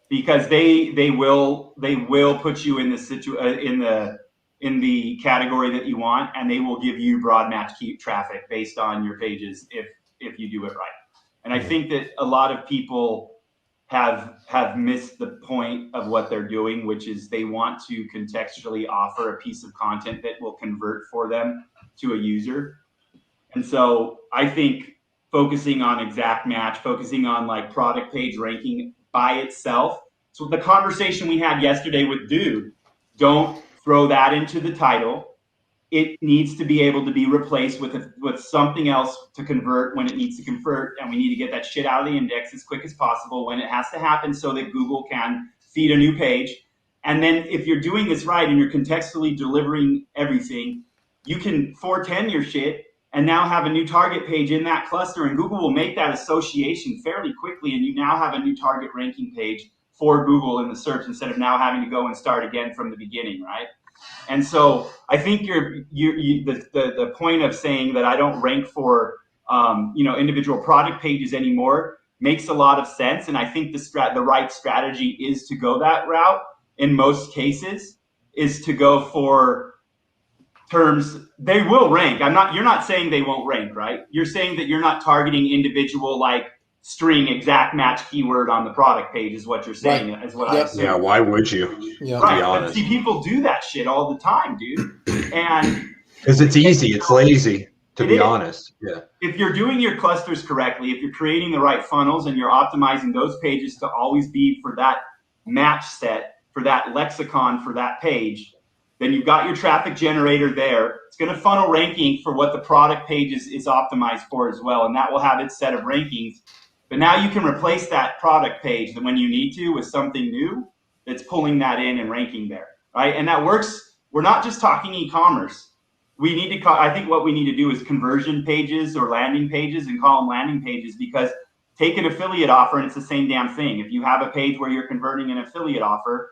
Because they will put you in the in the category that you want, and they will give you broad match key traffic based on your pages if you do it right. And I think that a lot of people have missed the point of what they're doing, which is they want to contextually offer a piece of content that will convert for them to a user. And so I think focusing on exact match, focusing on like product page ranking by itself. So the conversation we had yesterday with Dude, don't throw that into the title. It needs to be able to be replaced with something else to convert when it needs to convert, and we need to get that shit out of the index as quick as possible when it has to happen so that Google can feed a new page. And then if you're doing this right and you're contextually delivering everything, you can 410 your shit and now have a new target page in that cluster, and Google will make that association fairly quickly, and you now have a new target ranking page for Google in the search instead of now having to go and start again from the beginning, right? And so I think the point of saying that I don't rank for individual product pages anymore makes a lot of sense, and I think the right strategy is to go that route in most cases, is to go for terms they will rank. You're not saying they won't rank, right? You're saying that you're not targeting individual like string exact match keyword on the product page is what you're saying, is what I assume. Yeah, why would you? Yeah. Right, to be but honest. see, people do that shit all the time, dude. And Because it's easy, it's lazy, to be honest. Yeah. if you're doing your clusters correctly, if you're creating the right funnels and you're optimizing those pages to always be for that match set, for that lexicon, for that page, then you've got your traffic generator there. It's going to funnel ranking for what the product page is optimized for as well, and that will have its set of rankings. But now you can replace that product page when you need to with something new that's pulling that in and ranking there, right? And that works. We're not just talking e-commerce. We need to, I think what we need to do is conversion pages or landing pages, and call them landing pages, because take an affiliate offer and it's the same damn thing. If you have a page where you're converting an affiliate offer,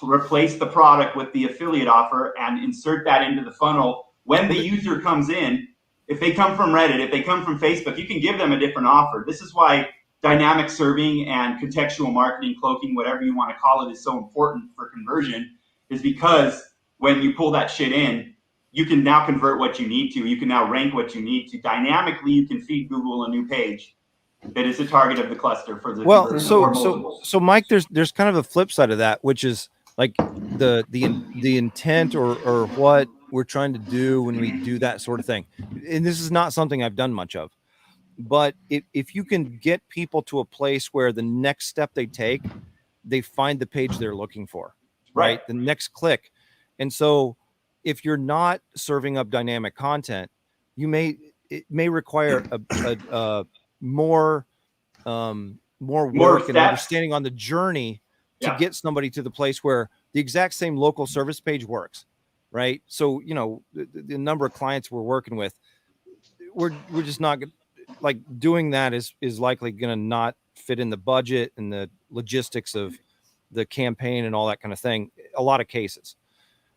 replace the product with the affiliate offer and insert that into the funnel. When the user comes in, if they come from Reddit, if they come from Facebook, you can give them a different offer. This is why dynamic serving and contextual marketing, cloaking, whatever you want to call it, is so important for conversion, is because when you pull that shit in, you can now convert what you need to. You can now rank what you need to. Dynamically, you can feed Google a new page that is the target of the cluster for the conversion. So Mike, there's kind of a flip side of that, which is like the intent or what we're trying to do when we do that sort of thing. And this is not something I've done much of, but if you can get people to a place where the next step they take, they find the page they're looking for, right? The next click. And so if you're not serving up dynamic content, it may require a more work and understanding on the journey to get somebody to the place where the exact same local service page works, right? So, the number of clients we're working with, we're just not like doing that is likely going to not fit in the budget and the logistics of the campaign and all that kind of thing. A lot of cases.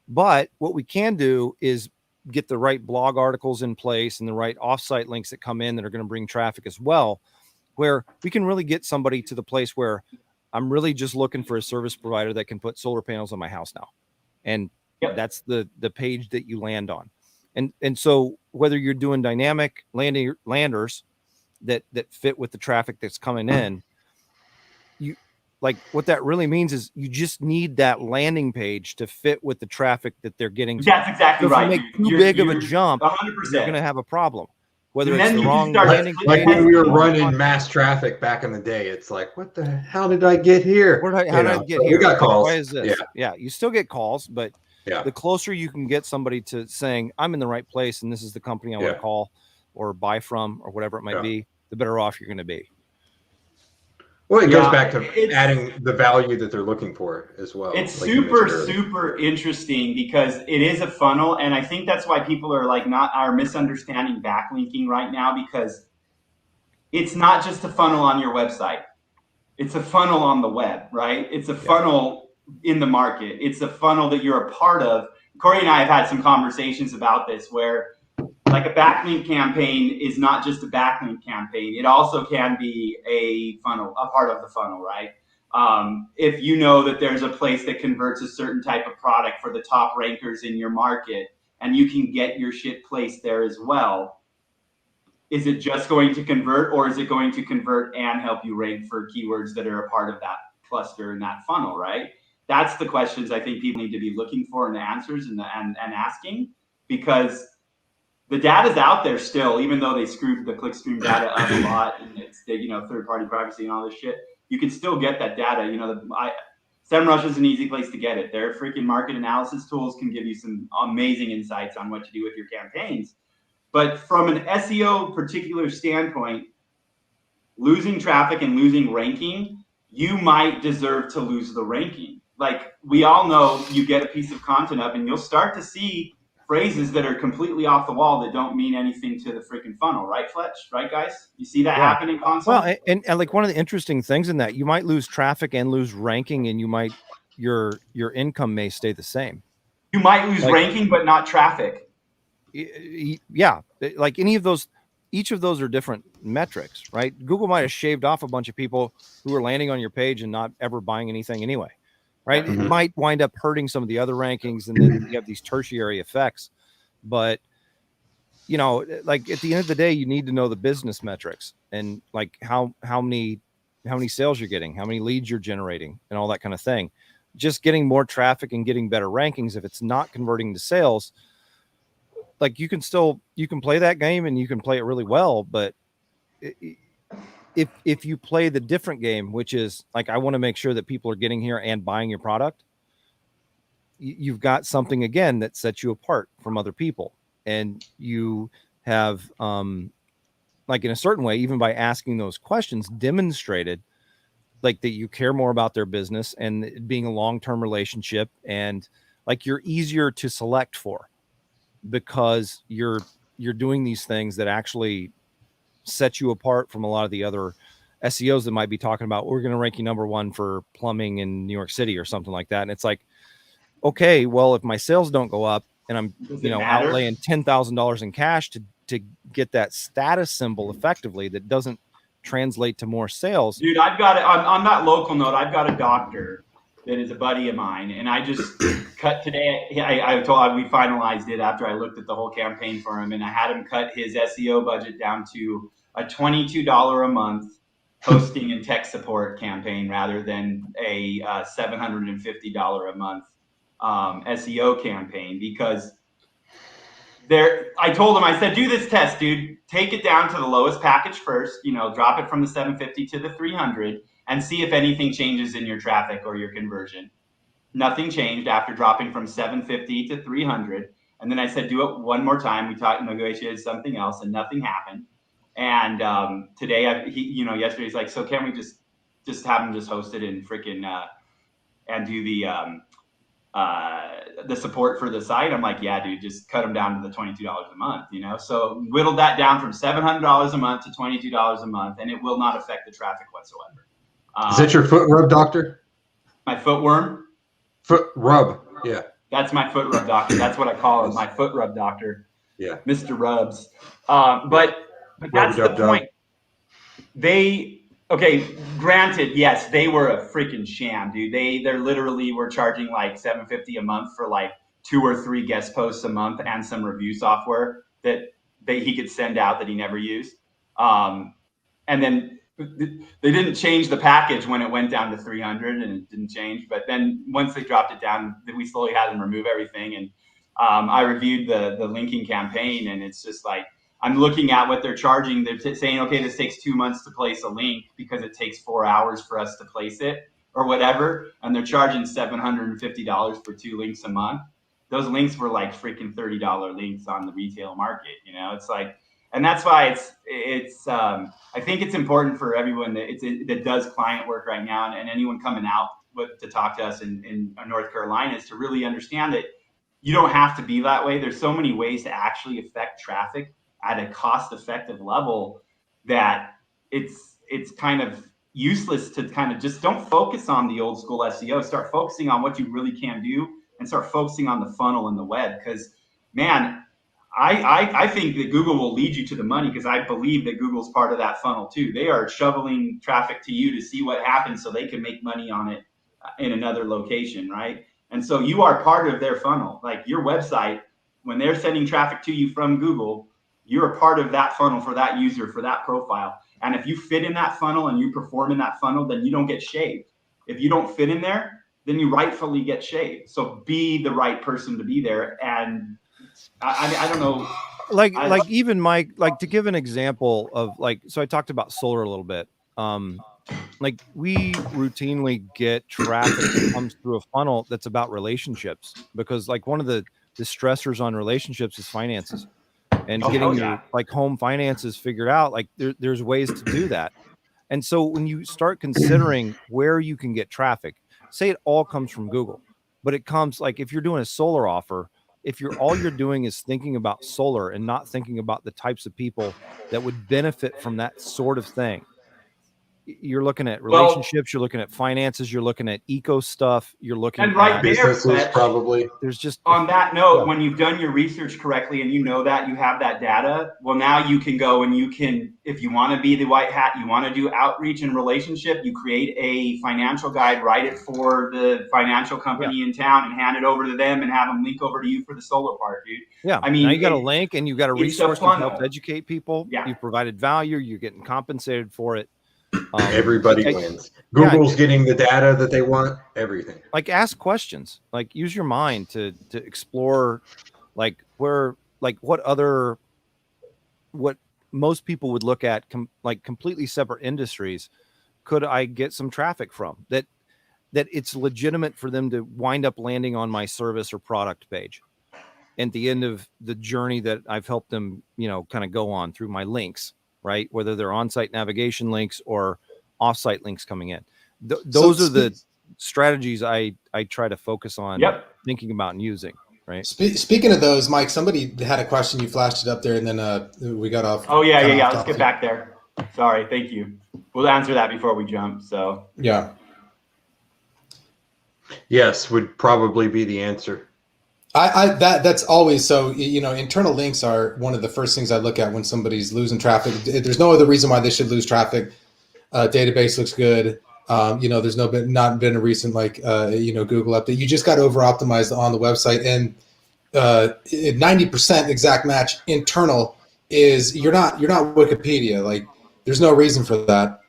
But what we can do is get the right blog articles in place and the right offsite links that come in that are going to bring traffic as well, where we can really get somebody to the place where I'm really just looking for a service provider that can put solar panels on my house now. And that's the page that you land on. And so whether you're doing dynamic landers that fit with the traffic that's coming in, like what that really means is you just need that landing page to fit with the traffic that they're getting. That's exactly right. If you make too big of a jump, 100%. you're going to have a problem. whether And it's then the you can wrong start landing Like page. when we were SEO. running mass traffic back in the day, it's like, what the hell did I get here? How did I get So here? we got Like, calls. why is this? Yeah, you still get calls, but Yeah. the closer you can get somebody to saying, I'm in the right place and this is the company I want to call or buy from or whatever it might be, the better off you're going to be. Well, it goes back to adding the value that they're looking for as well. It's like you mentioned earlier. super interesting because it is a funnel. And I think that's why people are misunderstanding backlinking right now, because it's not just a funnel on your website. It's a funnel on the web, right? It's a funnel in the market. It's a funnel that you're a part of. Corey and I have had some conversations about this where like a backlink campaign is not just a backlink campaign. It also can be a funnel, a part of the funnel, right? If you know that there's a place that converts a certain type of product for the top rankers in your market and you can get your shit placed there as well, is it just going to convert, or is it going to convert and help you rank for keywords that are a part of that cluster and that funnel, right? That's the questions I think people need to be looking for and answers and asking, because the data's out there still, even though they screwed the clickstream data up a lot and it's third-party privacy and all this shit. You can still get that data. SEMrush is an easy place to get it. Their freaking market analysis tools can give you some amazing insights on what to do with your campaigns. But from an SEO particular standpoint, losing traffic and losing ranking, you might deserve to lose the ranking. Like we all know, you get a piece of content up and you'll start to see phrases that are completely off the wall that don't mean anything to the freaking funnel, right, Fletch? Right, guys? You see that happen in console? Well, and like one of the interesting things in that, you might lose traffic and lose ranking, and your income may stay the same. You might lose ranking, but not traffic. Yeah, like each of those are different metrics, right? Google might have shaved off a bunch of people who are landing on your page and not ever buying anything anyway, right? Mm-hmm. It might wind up hurting some of the other rankings, and then you have these tertiary effects. But like at the end of the day, you need to know the business metrics and like how many sales you're getting, how many leads you're generating, and all that kind of thing. Just getting more traffic and getting better rankings, if it's not converting to sales, like you can play that game and you can play it really well, but if you play the different game, which is like, I want to make sure that people are getting here and buying your product, you've got something again that sets you apart from other people. And you have, like in a certain way, even by asking those questions, demonstrated like that you care more about their business and it being a long-term relationship, and like you're easier to select for because you're doing these things that actually set you apart from a lot of the other SEOs that might be talking about, we're going to rank you number one for plumbing in New York City or something like that. And it's like, okay, well, if my sales don't go up and I'm, outlaying $10,000 in cash to get that status symbol effectively, that doesn't translate to more sales. Dude, I've got it on that local note. I've got a doctor that is a buddy of mine, and I just cut today. I told we finalized it after I looked at the whole campaign for him, and I had him cut his SEO budget down to a $22 a month hosting and tech support campaign rather than a $750 a month SEO campaign, because I told him, I said, do this test, dude. Take it down to the lowest package first, drop it from the 750 to the 300 and see if anything changes in your traffic or your conversion. Nothing changed after dropping from 750 to 300. And then I said, do it one more time. We negotiated something else and nothing happened. And today, yesterday he's like, so can we just have him just host it and freaking and do the support for the site? I'm like, yeah, dude, just cut them down to the $22 a month, So whittled that down from $700 a month to $22 a month, and it will not affect the traffic whatsoever. Is that your foot rub doctor? My foot worm? Foot rub, yeah. That's my foot rub doctor. That's what I call it, my foot rub doctor. Yeah. Mr. Rubs. But that's the point. Okay, granted, yes, they were a freaking sham, dude. They're literally were charging like $750 a month for like 2 or 3 guest posts a month and some review software that he could send out that he never used. And then they didn't change the package when it went down to 300, and it didn't change. But then once they dropped it down, we slowly had them remove everything. And I reviewed the linking campaign, and it's just like, I'm looking at what they're charging. They're saying, okay, this takes 2 months to place a link because it takes 4 hours for us to place it or whatever. And they're charging $750 for 2 links a month. Those links were like freaking $30 links on the retail market. You know, it's like, and that's why I think it's important for everyone that does client work right now, and anyone coming out to talk to us in North Carolina, is to really understand that you don't have to be that way. There's so many ways to actually affect traffic at a cost-effective level that it's kind of useless to kind of just don't focus on the old school SEO. Start focusing on what you really can do and start focusing on the funnel and the web. Because, man, I think that Google will lead you to the money, because I believe that Google's part of that funnel too. They are shoveling traffic to you to see what happens so they can make money on it in another location, right? And so you are part of their funnel. Like your website, when they're sending traffic to you from Google, you're a part of that funnel for that user, for that profile. And if you fit in that funnel and you perform in that funnel, then you don't get shaved. If you don't fit in there, then you rightfully get shaved. So be the right person to be there. And I don't know. Like even Mike, like to give an example of like, so I talked about solar a little bit. Like we routinely get traffic that comes through a funnel that's about relationships, because like one of the stressors on relationships is finances, and getting your like home finances figured out. Like there's ways to do that. And so when you start considering where you can get traffic, say it all comes from Google, but it comes like if you're doing a solar offer, if all you're doing is thinking about solar and not thinking about the types of people that would benefit from that sort of thing, you're looking at relationships, you're looking at finances, you're looking at eco stuff, you're looking at businesses. Probably there's just on that note, when you've done your research correctly and you know that you have that data, well, now you can go and you can, if you want to be the white hat, you want to do outreach and relationship, you create a financial guide, write it for the financial company in town and hand it over to them and have them link over to you for the solar part, dude. Yeah, I mean, now you got a link and you got a resource to help educate people. Yeah. You've provided value, you're getting compensated for it. Everybody wins. Google's getting the data that they want, everything. Like ask questions, like use your mind to explore like where, like what most people would look at like completely separate industries could I get some traffic from that it's legitimate for them to wind up landing on my service or product page at the end of the journey that I've helped them, kind of go on through my links, right? Whether they're on-site navigation links or off-site links coming in. Those are the strategies I try to focus on thinking about and using, right? Speaking of those, Mike, somebody had a question. You flashed it up there and then we got off. Oh, yeah. Let's get back there. Sorry. Thank you. We'll answer that before we jump. So, yeah. Yes, would probably be the answer. That's always so. Internal links are one of the first things I look at when somebody's losing traffic. There's no other reason why they should lose traffic. Database looks good. There's not been a recent Google update. You just got over optimized on the website, and 90% exact match internal is you're not Wikipedia. Like there's no reason for that.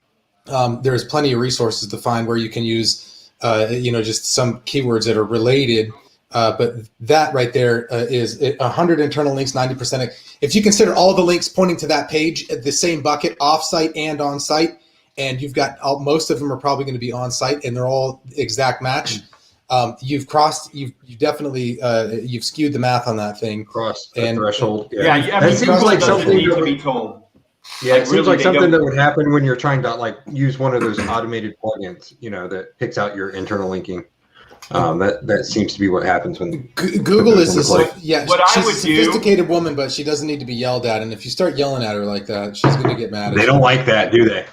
There's plenty of resources to find where you can use just some keywords that are related. But that right there is 100 internal links, 90%. If you consider all the links pointing to that page at the same bucket, off-site and on-site, and you've got most of them are probably going to be on-site, and they're all exact match. You've definitely you've skewed the math on that thing. Crossed the threshold. That seems like something needs to be told. Yeah, it seems like something that would happen when you're trying to like use one of those automated plugins, that picks out your internal linking. That seems to be what happens when Google is she's a sophisticated woman, but she doesn't need to be yelled at. And if you start yelling at her like that, she's going to get mad. They don't like that, do they?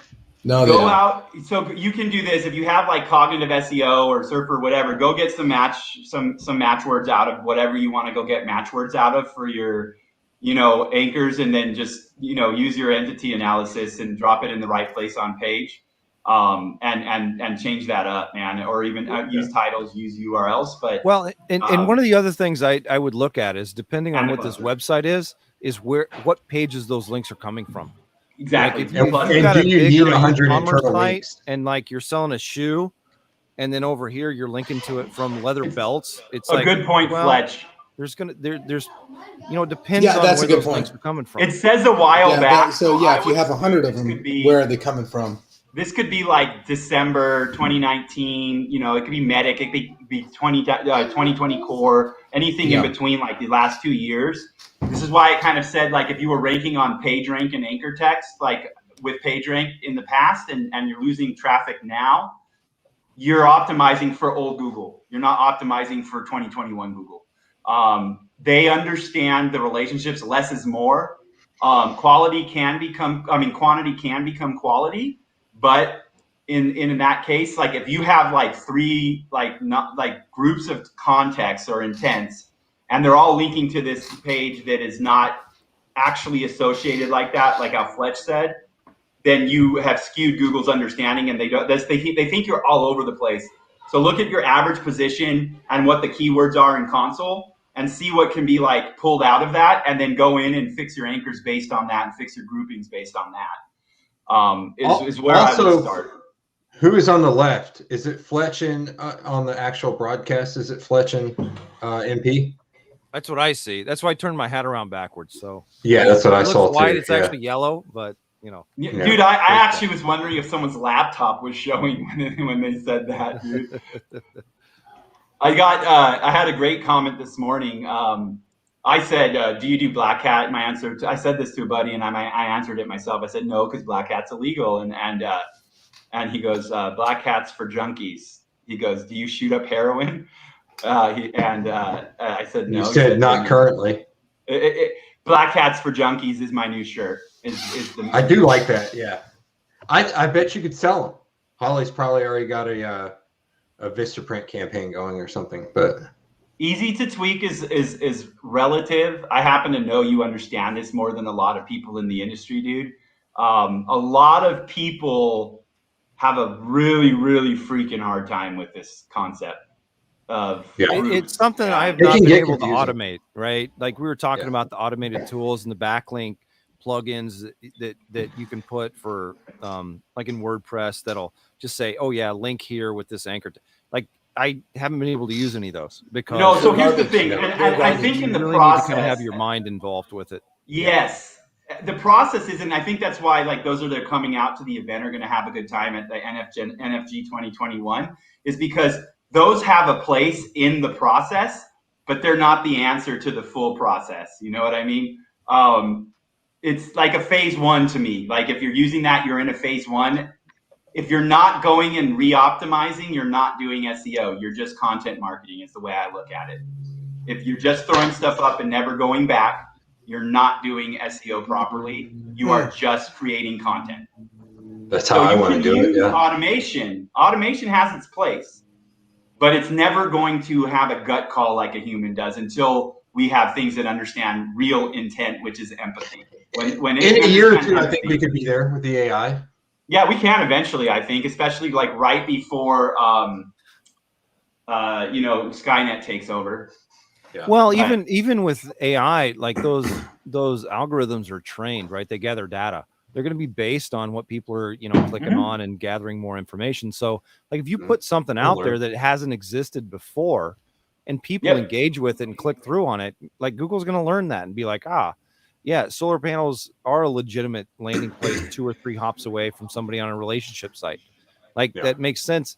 No, go out. So you can do this if you have like cognitive SEO or Surfer, whatever. Go get some match words out of whatever you want to go get match words out of for your, anchors, and then just use your entity analysis and drop it in the right place on page. And change that up, man, or even use titles, use URLs. But and one of the other things I would look at is, depending on what this website is what pages those links are coming from. Exactly. Like if you've got a bigger e-commerce site and like you're selling a shoe, and then over here you're linking to it from leather belts, it's a good point, Fletch. There's it depends Yeah, on that's where a good those point. links are coming from. It says a while back. So yeah, I if you would have 100 of assume them, where are they coming from? This could be like December 2019. It could be Medic. It could be 2020 core. Anything in between, like the last 2 years. This is why I kind of said, like, if you were ranking on PageRank and anchor text, like with PageRank in the past, and you're losing traffic now, you're optimizing for old Google. You're not optimizing for 2021 Google. They understand the relationships. Less is more. Quantity can become quality, but in that case, like if you have like three groups of contexts or intents, and they're all linking to this page that is not actually associated like that, like how Fletch said, then you have skewed Google's understanding, and they think you're all over the place. So look at your average position and what the keywords are in console, and see what can be like pulled out of that, and then go in and fix your anchors based on that, and fix your groupings based on that. Is where I would start. Who is on the left? Is it Fletch on the actual broadcast? Is it Fletch and MP? That's what I see. That's why I turned my hat around backwards. So yeah, that's what I saw white, too. It's actually yellow, but Dude, I actually was wondering if someone's laptop was showing when they said that, dude. I had a great comment this morning. I said, do you do black hat? My answer, I said this to a buddy, and I answered it myself. I said, no, because black hat's illegal. And he goes, black hat's for junkies. He goes, do you shoot up heroin? I said, no. You said not currently. Black hat's for junkies is my new shirt. I do like that. Yeah. I bet you could sell them. Holly's probably already got a Vistaprint campaign going or something, but easy to tweak is relative. I happen to know you understand this more than a lot of people in the industry, dude. A lot of people have a really, really freaking hard time with this concept of it's something I've not been able to automate, right? Like we were talking about the automated tools and the backlink plugins that you can put for like in WordPress that'll just say, oh yeah, link here with this anchor. Like I haven't been able to use any of those because so here's the thing, and I think in the really process, need to kind of have your mind involved with it. Yes. The process is, and I think that's why like those that are coming out to the event are going to have a good time at the NFG 2021, is because those have a place in the process, but they're not the answer to the full process. You know what I mean? It's like a phase one to me. Like if you're using that, you're in a phase one. If you're not going and re-optimizing, you're not doing SEO. You're just content marketing is the way I look at it. If you're just throwing stuff up and never going back, you're not doing SEO properly. You are just creating content. That's how I want to do it. Yeah. Automation has its place, but it's never going to have a gut call like a human does until we have things that understand real intent, which is empathy. When in a year or two, I think we could be there with the AI. Yeah, we can eventually, I think, especially like right before Skynet takes over. Yeah. Well, even with AI, like those algorithms are trained, right? They gather data. They're going to be based on what people are, clicking on and gathering more information. So, like, if you put something out there that hasn't existed before, and people engage with it and click through on it, like Google's going to learn that and be like, yeah, solar panels are a legitimate landing place 2 or 3 hops away from somebody on a relationship site. Like that makes sense.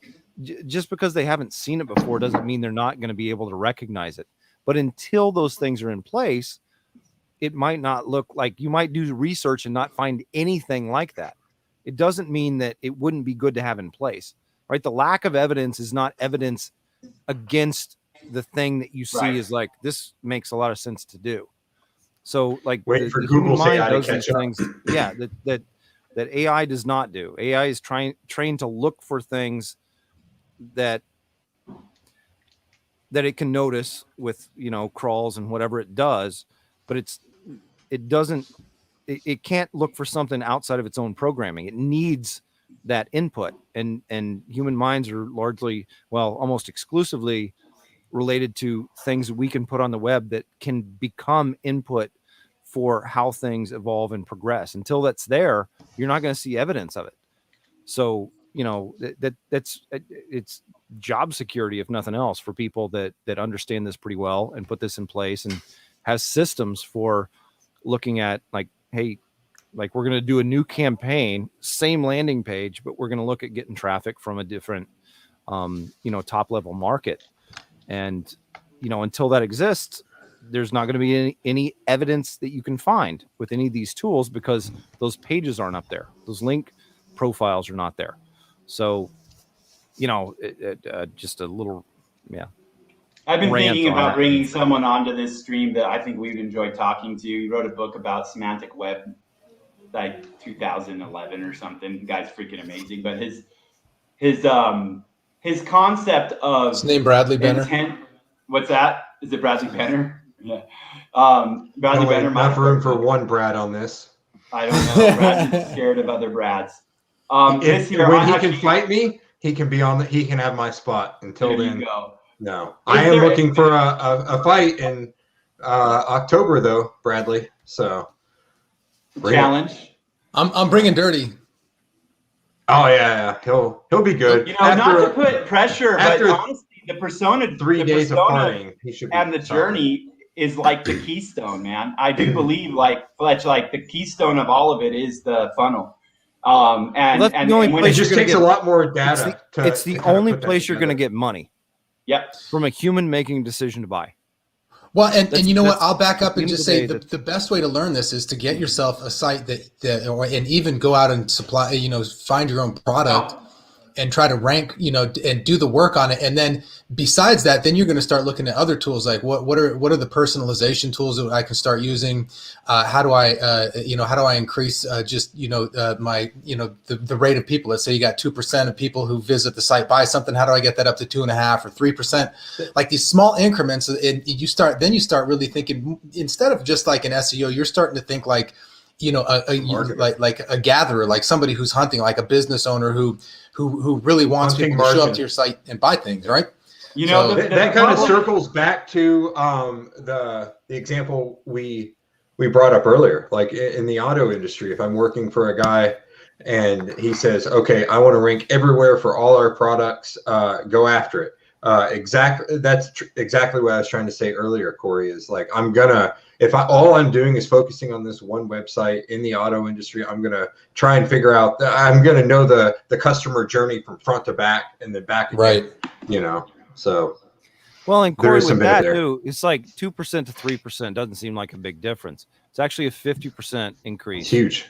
Just because they haven't seen it before doesn't mean they're not going to be able to recognize it. But until those things are in place, it might not look like, you might do research and not find anything like that. It doesn't mean that it wouldn't be good to have in place, right? The lack of evidence is not evidence against the thing that you see is like, this makes a lot of sense to do. So like wait for Google's AI to catch up. Things, that AI does not do. AI is trained to look for things that it can notice with crawls and whatever it does, but it can't look for something outside of its own programming. It needs that input, and human minds are largely, well, almost exclusively related to things that we can put on the web that can become input for how things evolve and progress. Until that's there, you're not going to see evidence of it. So it's job security, if nothing else, for people that understand this pretty well and put this in place and has systems for looking at like, hey, like we're going to do a new campaign, same landing page, but we're going to look at getting traffic from a different, top level market. And, until that exists, there's not going to be any evidence that you can find with any of these tools because those pages aren't up there. Those link profiles are not there. So, just a little, yeah. I've been thinking about bringing someone onto this stream that I think we'd enjoy talking to. He wrote a book about semantic web, like 2011 or something. The guy's freaking amazing. But his concept of his name Bradley Benner. Intent, what's that? Is it Bradley Benner? Yeah. Bradley Benner. Enough room for one Brad on this. I don't know. Brad's scared of other Brads. When he can fight me, he can be on. He can have my spot. Until then, no. I am looking for a fight in October, though, Bradley. So challenge. I'm bringing Dirty. Oh yeah, he'll be good. Not to put pressure, but honestly, the persona 3 days of partying, he should be and the journey is like the keystone, man. I do believe, like Fletch, like the keystone of all of it is the funnel. And it just takes a lot more data. It's the only place you're going to get money. Yep. From a human making a decision to buy. Well, and you know what? I'll back up and just say the best way to learn this is to get yourself a site and even go out and supply, find your own product and try to rank, and do the work on it. And then besides that, then you're going to start looking at other tools like what are the personalization tools that I can start using? How do I increase my the rate of people? Let's say you got 2% of people who visit the site buy something. How do I get that up to 2.5 or 3%? Like these small increments, and you start really thinking, instead of just like an SEO, you're starting to think like, like a gatherer, like somebody who's hunting, like a business owner who really wants people to show up to your site and buy things, right? That kind of circles back to the example we brought up earlier. Like in the auto industry, if I'm working for a guy and he says, "Okay, I want to rank everywhere for all our products," go after it. That's exactly what I was trying to say earlier, Corey. Is like all I'm doing is focusing on this one website in the auto industry, I'm gonna try and figure out. I'm gonna know the customer journey from front to back and then back again. Right. So. Well, and Corey, with that too, it's like 2% to 3% doesn't seem like a big difference. It's actually a 50% increase. It's huge.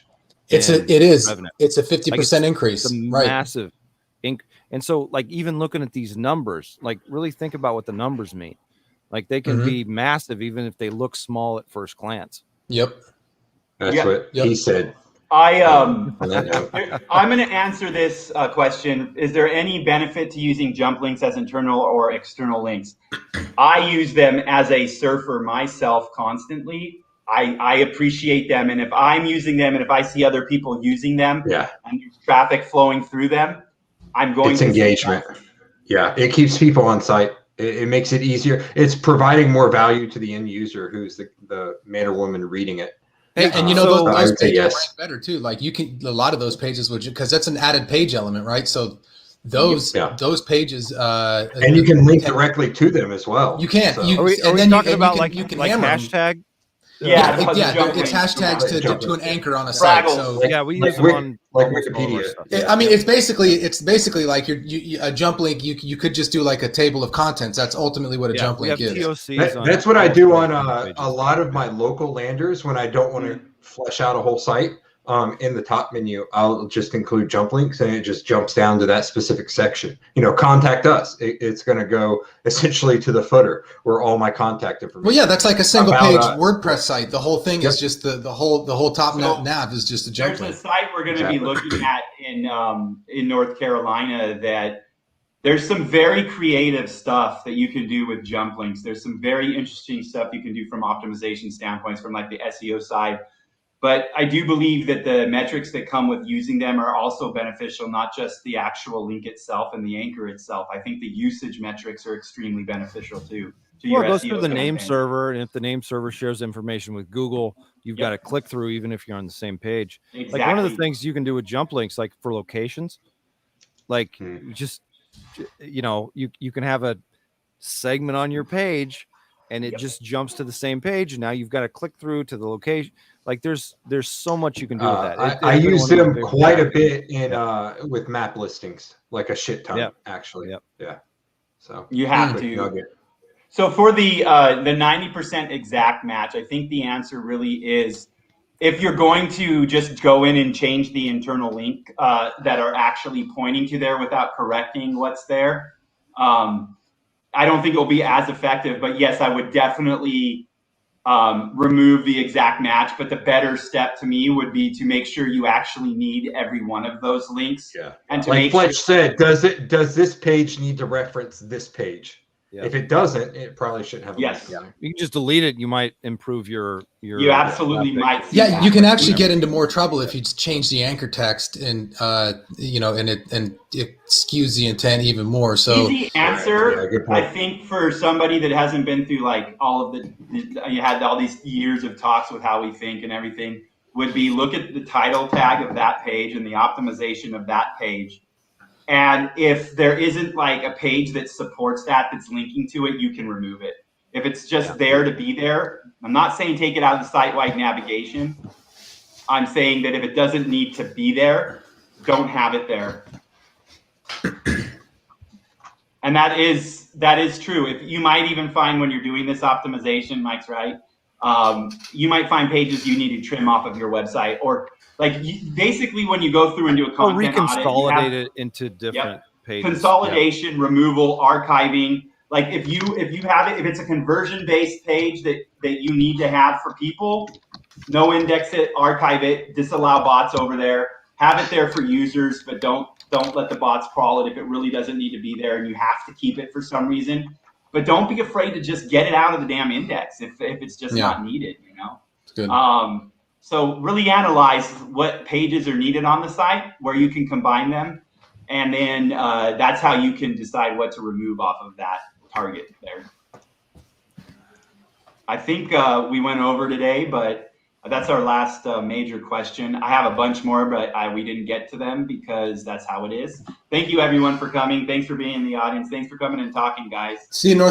It is. Revenue. It's a 50% increase. It's a massive And so, like, even looking at these numbers, like, really think about what the numbers mean. Like, they can be massive even if they look small at first glance. Yep. That's what he said. I'm going to answer this question. Is there any benefit to using jump links as internal or external links? I use them as a surfer myself constantly. I appreciate them. And if I'm using them and if I see other people using them and there's traffic flowing through them, it's engagement. Yeah, it keeps people on site. It makes it easier. It's providing more value to the end user, who's the man or woman reading it. And those pages rank better too. Like a lot of those pages because that's an added page element, right? So those pages, and you can link directly to them as well. You can. So. Are we talking about like hashtag? Yeah, it's hashtags to an anchor on a site. So we use them on like Wikipedia. I mean, it's basically like a jump link. You could just do like a table of contents. That's ultimately what a jump link is. That's what I do on a lot of my local landers when I don't want to flesh out a whole site. In the top menu, I'll just include jump links, and it just jumps down to that specific section. Contact us. It's going to go essentially to the footer where all my contact information. Well, yeah, that's like a single page WordPress site. The whole thing is just the whole top nav is just a jump link. There's a site we're going to be looking at in North Carolina that there's some very creative stuff that you can do with jump links. There's some very interesting stuff you can do from optimization standpoints, from like the SEO side. But I do believe that the metrics that come with using them are also beneficial, not just the actual link itself and the anchor itself. I think the usage metrics are extremely beneficial too. Well, it goes through the name server, and if the name server shares information with Google, you've got to click through even if you're on the same page. Exactly. Like one of the things you can do with jump links, like for locations, Like just, you know, you can have a segment on your page and it just jumps to the same page. And now you've got to click through to the location. Like there's so much you can do with that. I It's been use one of my them favorite quite a tactics. bit in with map listings, like a shit ton, actually. Yep. Yeah. So You have quick to. nugget. So for the 90% exact match, I think the answer really is if you're going to just go in and change the internal link that are actually pointing to there without correcting what's there, I don't think it'll be as effective. But yes, I would definitely remove the exact match. But the better step to me would be to make sure you actually need every one of those links. Yeah. And to like make Fletch sure, said, does this page need to reference this page? Yeah. If it doesn't, it probably shouldn't have a link. yes, You can just delete it. You might improve your you absolutely might see Yeah, that. you can actually get into more trouble if you change the anchor text and you know, and it skews the intent even more. So easy answer, yeah, good point. I think, for somebody that hasn't been through like all of you had all these years of talks with how we think and everything, would be look at the title tag of that page and the optimization of that page. And if there isn't like a page that supports that's linking to it, you can remove it. If it's just there to be there, I'm not saying take it out of the site-wide navigation. I'm saying that if it doesn't need to be there, don't have it there. And that is true. If you might even find when you're doing this optimization, Mike's right. You might find pages you need to trim off of your website, or like basically when you go through and do a content audit, you have it into different pages. Consolidation, removal, archiving. Like if you have it, if it's a conversion based page that you need to have for people, no index it, archive it, disallow bots over there, have it there for users, but don't let the bots crawl it if it really doesn't need to be there and you have to keep it for some reason. But don't be afraid to just get it out of the damn index if it's just not needed, you know? It's good. So really analyze what pages are needed on the site, where you can combine them. And then that's how you can decide what to remove off of that target there. I think we went over today, but that's our last major question. I have a bunch more, but we didn't get to them because that's how it is. Thank you, everyone, for coming. Thanks for being in the audience. Thanks for coming and talking, guys. See you, North